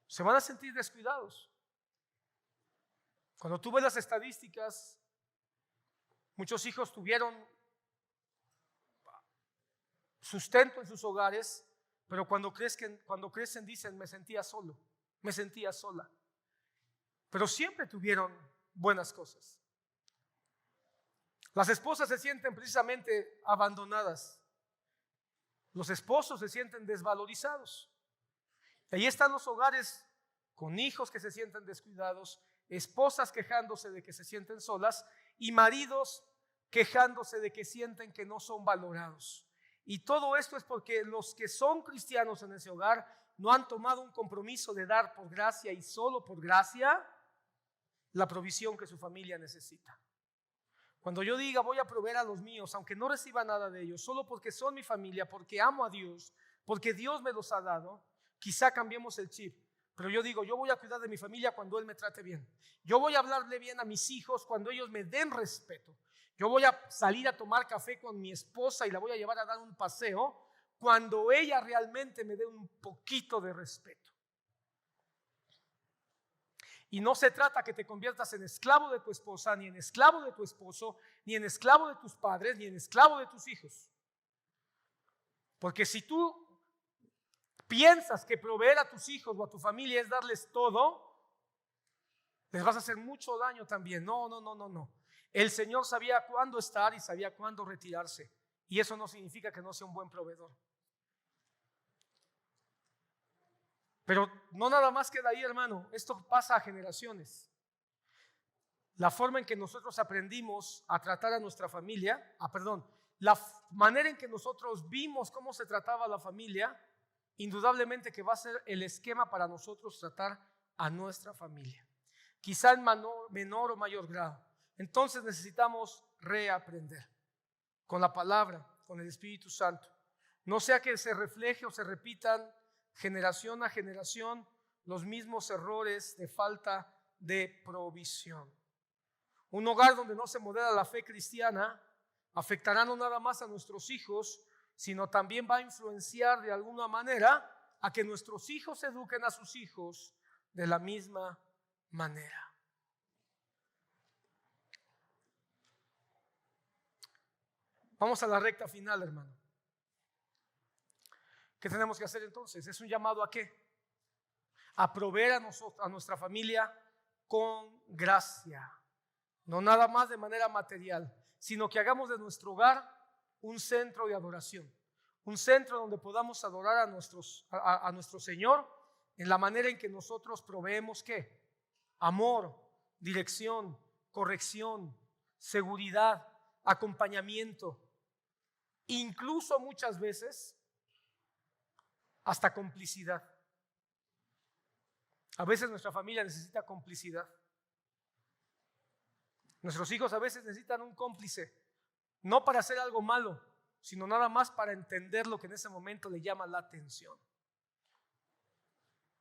Se van a sentir descuidados. Cuando tú ves las estadísticas, muchos hijos tuvieron sustento en sus hogares, pero cuando crecen dicen, me sentía solo, me sentía sola. pero siempre tuvieron buenas cosas. Las esposas se sienten precisamente abandonadas. Los esposos se sienten desvalorizados. Y ahí están los hogares con hijos que se sienten descuidados, esposas quejándose de que se sienten solas y maridos quejándose de que sienten que no son valorados. Y todo esto es porque los que son cristianos en ese hogar no han tomado un compromiso de dar por gracia y solo por gracia la provisión que su familia necesita. Cuando yo diga voy a proveer a los míos, aunque no reciba nada de ellos, solo porque son mi familia, porque amo a Dios, porque Dios me los ha dado, quizá cambiemos el chip. Pero yo digo, yo voy a cuidar de mi familia cuando Él me trate bien. Yo voy a hablarle bien a mis hijos cuando ellos me den respeto. Yo voy a salir a tomar café con mi esposa y la voy a llevar a dar un paseo cuando ella realmente me dé un poquito de respeto. Y no se trata que te conviertas en esclavo de tu esposa, ni en esclavo de tu esposo, ni en esclavo de tus padres, ni en esclavo de tus hijos. Porque si tú piensas que proveer a tus hijos o a tu familia es darles todo, les vas a hacer mucho daño también. No. El Señor sabía cuándo estar y sabía cuándo retirarse. Y eso no significa que no sea un buen proveedor. Pero no nada más queda ahí, hermano. Esto pasa a generaciones. La forma en que nosotros aprendimos a tratar a nuestra familia, la manera en que nosotros vimos cómo se trataba a la familia, indudablemente que va a ser el esquema para nosotros tratar a nuestra familia. Quizá en menor o mayor grado. Entonces necesitamos reaprender con la palabra, con el Espíritu Santo. No sea que se refleje o se repitan generación a generación los mismos errores de falta de provisión. Un hogar donde no se modela la fe cristiana afectará no nada más a nuestros hijos, sino también va a influenciar de alguna manera a que nuestros hijos eduquen a sus hijos de la misma manera. Vamos a la recta final, hermano. ¿Qué tenemos que hacer entonces? Es un llamado ¿a qué? A proveer a nuestra familia con gracia. No nada más de manera material, sino que hagamos de nuestro hogar un centro de adoración. Un centro donde podamos adorar a nuestro Señor en la manera en que nosotros proveemos ¿qué? Amor, dirección, corrección, seguridad, acompañamiento. Incluso muchas veces hasta complicidad. A veces nuestra familia necesita complicidad. Nuestros hijos a veces necesitan un cómplice, no para hacer algo malo, sino nada más para entender lo que en ese momento le llama la atención.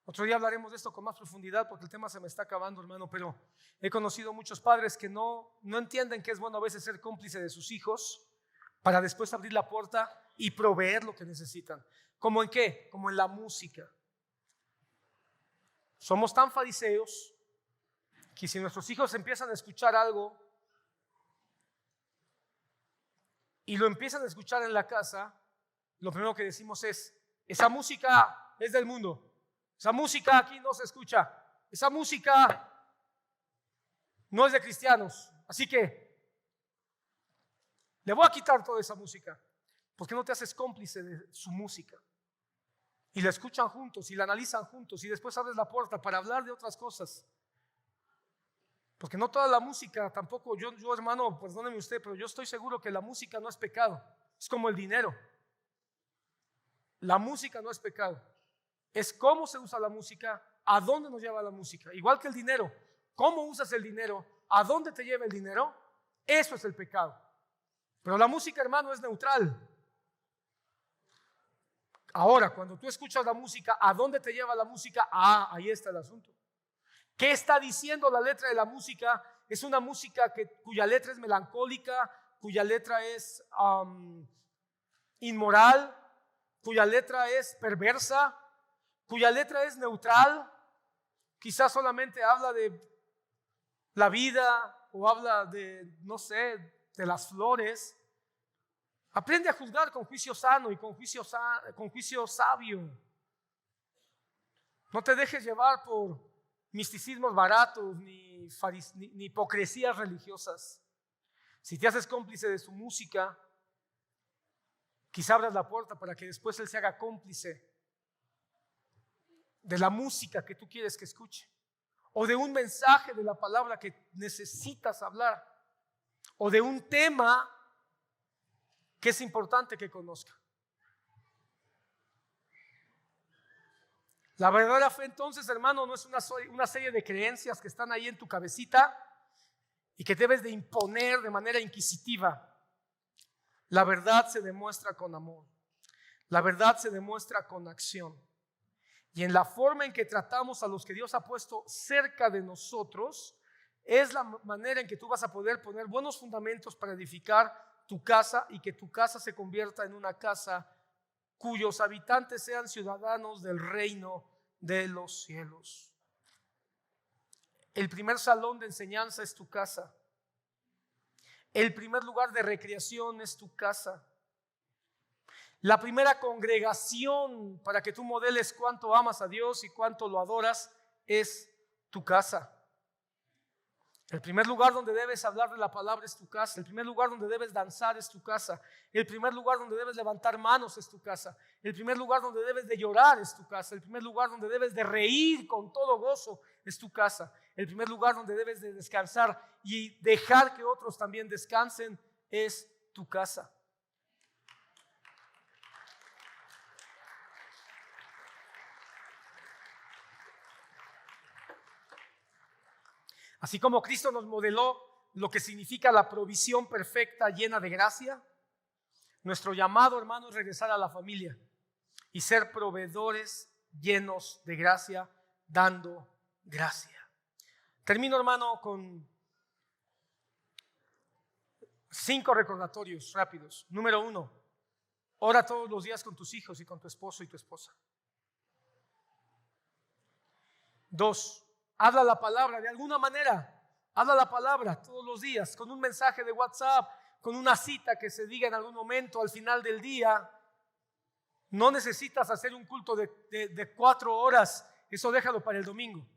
Otro día hablaremos de esto con más profundidad porque el tema se me está acabando, hermano, pero he conocido muchos padres que no entienden que es bueno a veces ser cómplice de sus hijos para después abrir la puerta y proveer lo que necesitan. ¿Cómo en qué? Como en la música. Somos tan fariseos que si nuestros hijos empiezan a escuchar algo y lo empiezan a escuchar en la casa, lo primero que decimos es, esa música es del mundo, esa música aquí no se escucha, esa música no es de cristianos, así que le voy a quitar toda esa música. ¿Por qué no te haces cómplice de su música? Y la escuchan juntos y la analizan juntos y después abres la puerta para hablar de otras cosas. Porque no toda la música tampoco, yo hermano, perdóneme usted, pero yo estoy seguro que la música no es pecado. Es como el dinero. La música no es pecado. Es cómo se usa la música, a dónde nos lleva la música. Igual que el dinero. ¿Cómo usas el dinero? ¿A dónde te lleva el dinero? Eso es el pecado. Pero la música, hermano, es neutral. Ahora, cuando tú escuchas la música, ¿a dónde te lleva la música? Ahí está el asunto. ¿Qué está diciendo la letra de la música? Es una música cuya letra es melancólica, cuya letra es inmoral, cuya letra es perversa, cuya letra es neutral. Quizás solamente habla de la vida o habla de, no sé, de las flores. Aprende a juzgar con juicio sano y con juicio sabio. No te dejes llevar por misticismos baratos, ni hipocresías religiosas. Si te haces cómplice de su música, quizá abras la puerta para que después él se haga cómplice de la música que tú quieres que escuche, o de un mensaje de la palabra que necesitas hablar, o de un tema que es importante que conozca. La verdadera fe, entonces, hermano, no es una serie de creencias que están ahí en tu cabecita y que debes de imponer de manera inquisitiva. La verdad se demuestra con amor. La verdad se demuestra con acción. Y en la forma en que tratamos a los que Dios ha puesto cerca de nosotros, es la manera en que tú vas a poder poner buenos fundamentos para edificar tu casa y que tu casa se convierta en una casa cuyos habitantes sean ciudadanos del reino de los cielos. El primer salón de enseñanza es tu casa. El primer lugar de recreación es tu casa. La primera congregación para que tú modeles cuánto amas a Dios y cuánto lo adoras es tu casa. El primer lugar donde debes hablar de la palabra es tu casa. El primer lugar donde debes danzar es tu casa. El primer lugar donde debes levantar manos es tu casa. El primer lugar donde debes de llorar es tu casa. El primer lugar donde debes de reír con todo gozo es tu casa. El primer lugar donde debes de descansar y dejar que otros también descansen es tu casa. Así como Cristo nos modeló lo que significa la provisión perfecta llena de gracia, nuestro llamado, hermano, es regresar a la familia y ser proveedores llenos de gracia, dando gracia. Termino, hermano, con 5 recordatorios rápidos. Número 1, ora todos los días con tus hijos y con tu esposo y tu esposa. 2, habla la palabra de alguna manera. Habla la palabra todos los días, con un mensaje de WhatsApp, con una cita que se diga en algún momento al final del día. No necesitas hacer un culto de 4 horas, eso déjalo para el domingo.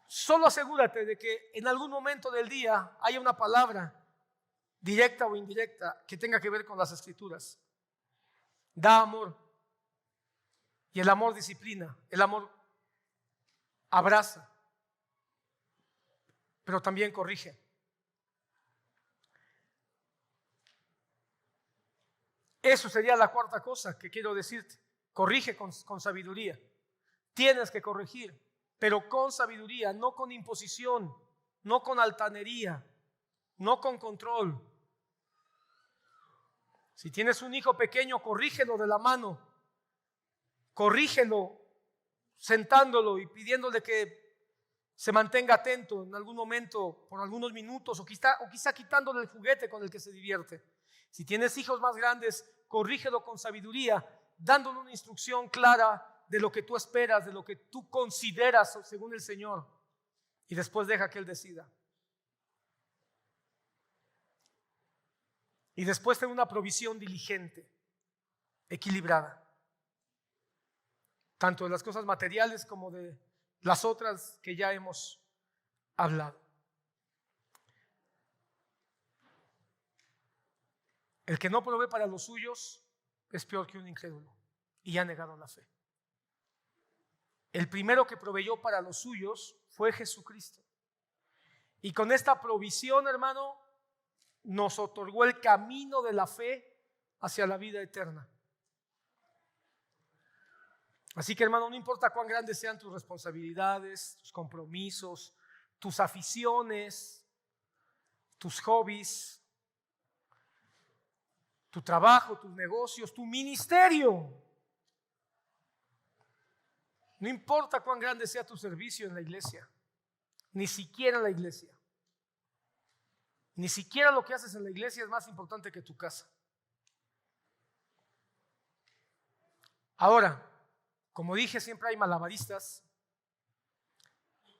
Solo asegúrate de que en algún momento del día haya una palabra, directa o indirecta, que tenga que ver con las Escrituras. Da amor. Y el amor disciplina, el amor abraza, pero también corrige. Eso sería la cuarta cosa que quiero decirte. Corrige con sabiduría. Tienes que corregir, pero con sabiduría, no con imposición, no con altanería, no con control. Si tienes un hijo pequeño, corrígelo de la mano. Corrígelo sentándolo y pidiéndole que se mantenga atento en algún momento por algunos minutos o quizá quitándole el juguete con el que se divierte. Si tienes hijos más grandes, corrígelo con sabiduría, dándole una instrucción clara de lo que tú esperas, de lo que tú consideras según el Señor, y después deja que Él decida. Y después ten una provisión diligente, equilibrada, tanto de las cosas materiales como de las otras que ya hemos hablado. El que no provee para los suyos es peor que un incrédulo y ha negado la fe. El primero que proveyó para los suyos fue Jesucristo. Y con esta provisión, hermano, nos otorgó el camino de la fe hacia la vida eterna. Así que, hermano, no importa cuán grandes sean tus responsabilidades, tus compromisos, tus aficiones, tus hobbies, tu trabajo, tus negocios, tu ministerio. No importa cuán grande sea tu servicio en la iglesia, ni siquiera en la iglesia. Ni siquiera lo que haces en la iglesia es más importante que tu casa. Ahora, como dije, siempre hay malabaristas.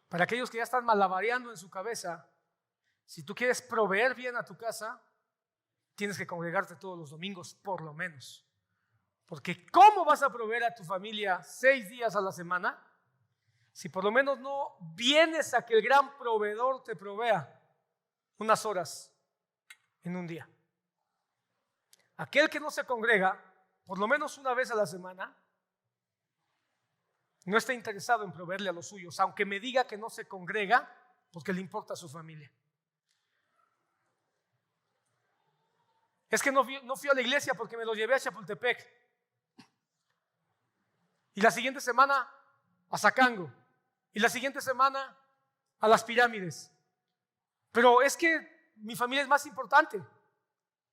Para aquellos que ya están malabareando en su cabeza, si tú quieres proveer bien a tu casa, tienes que congregarte todos los domingos, por lo menos. Porque ¿cómo vas a proveer a tu familia 6 días a la semana si por lo menos no vienes a que el gran proveedor te provea unas horas en un día? Aquel que no se congrega por lo menos una vez a la semana no está interesado en proveerle a los suyos, aunque me diga que no se congrega porque le importa a su familia. Es que no fui a la iglesia porque me lo llevé a Chapultepec. Y la siguiente semana a Zacango. Y la siguiente semana a las pirámides. Pero es que mi familia es más importante.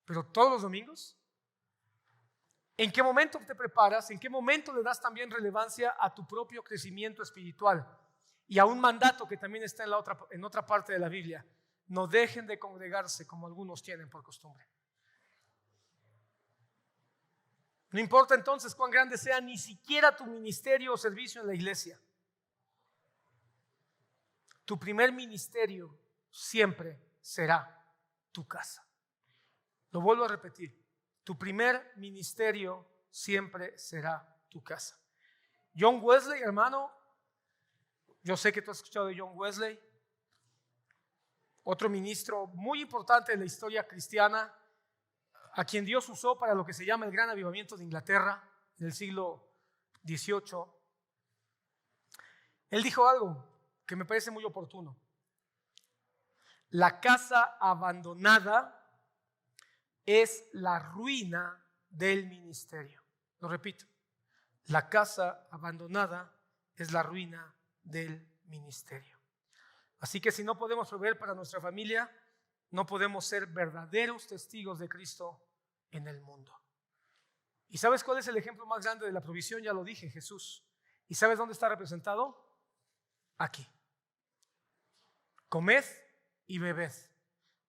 Pero todos los domingos, ¿en qué momento te preparas? ¿En qué momento le das también relevancia a tu propio crecimiento espiritual? Y a un mandato que también está en otra parte de la Biblia. No dejen de congregarse como algunos tienen por costumbre. No importa entonces cuán grande sea ni siquiera tu ministerio o servicio en la iglesia. Tu primer ministerio siempre será tu casa. Lo vuelvo a repetir. Tu primer ministerio siempre será tu casa. John Wesley, hermano, yo sé que tú has escuchado de John Wesley, otro ministro muy importante de la historia cristiana, a quien Dios usó para lo que se llama el Gran Avivamiento de Inglaterra en el siglo XVIII. Él dijo algo que me parece muy oportuno. La casa abandonada es la ruina del ministerio. Lo repito, la casa abandonada es la ruina del ministerio. Así que si no podemos proveer para nuestra familia, no podemos ser verdaderos testigos de Cristo en el mundo. ¿Y sabes cuál es el ejemplo más grande de la provisión? Ya lo dije, Jesús. ¿Y sabes dónde está representado? Aquí. Comed y bebed,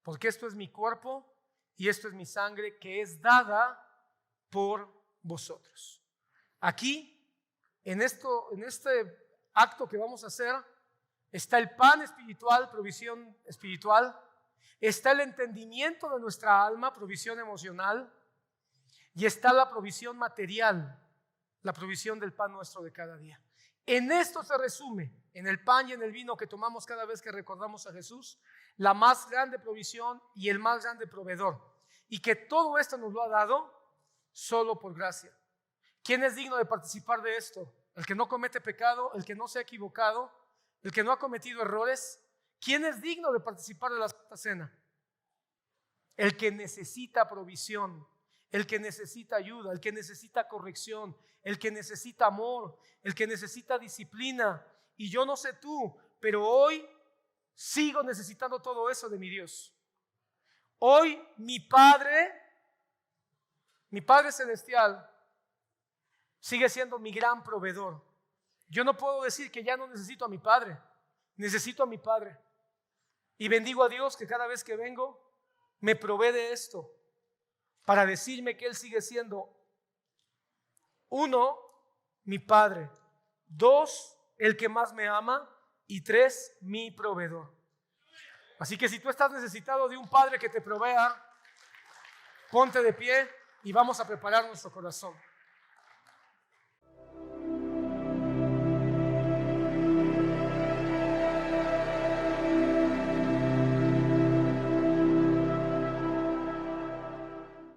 porque esto es mi cuerpo y esto es mi sangre que es dada por vosotros. Aquí, en este acto que vamos a hacer, está el pan espiritual, provisión espiritual. Está el entendimiento de nuestra alma, provisión emocional, y está la provisión material, la provisión del pan nuestro de cada día. En esto se resume, en el pan y en el vino que tomamos cada vez que recordamos a Jesús, la más grande provisión y el más grande proveedor. Y que todo esto nos lo ha dado solo por gracia. ¿Quién es digno de participar de esto? El que no comete pecado, el que no se ha equivocado, el que no ha cometido errores. ¿Quién es digno de participar de la Santa Cena? El que necesita provisión, el que necesita ayuda, el que necesita corrección, el que necesita amor, el que necesita disciplina. Y yo no sé tú, pero hoy sigo necesitando todo eso de mi Dios. Hoy mi Padre Celestial, sigue siendo mi gran proveedor. Yo no puedo decir que ya no necesito a mi Padre, necesito a mi Padre. Y bendigo a Dios que cada vez que vengo me provee de esto para decirme que Él sigue siendo, 1, mi Padre, 2, el que más me ama, y 3, mi proveedor. Así que si tú estás necesitado de un Padre que te provea, ponte de pie y vamos a preparar nuestro corazón.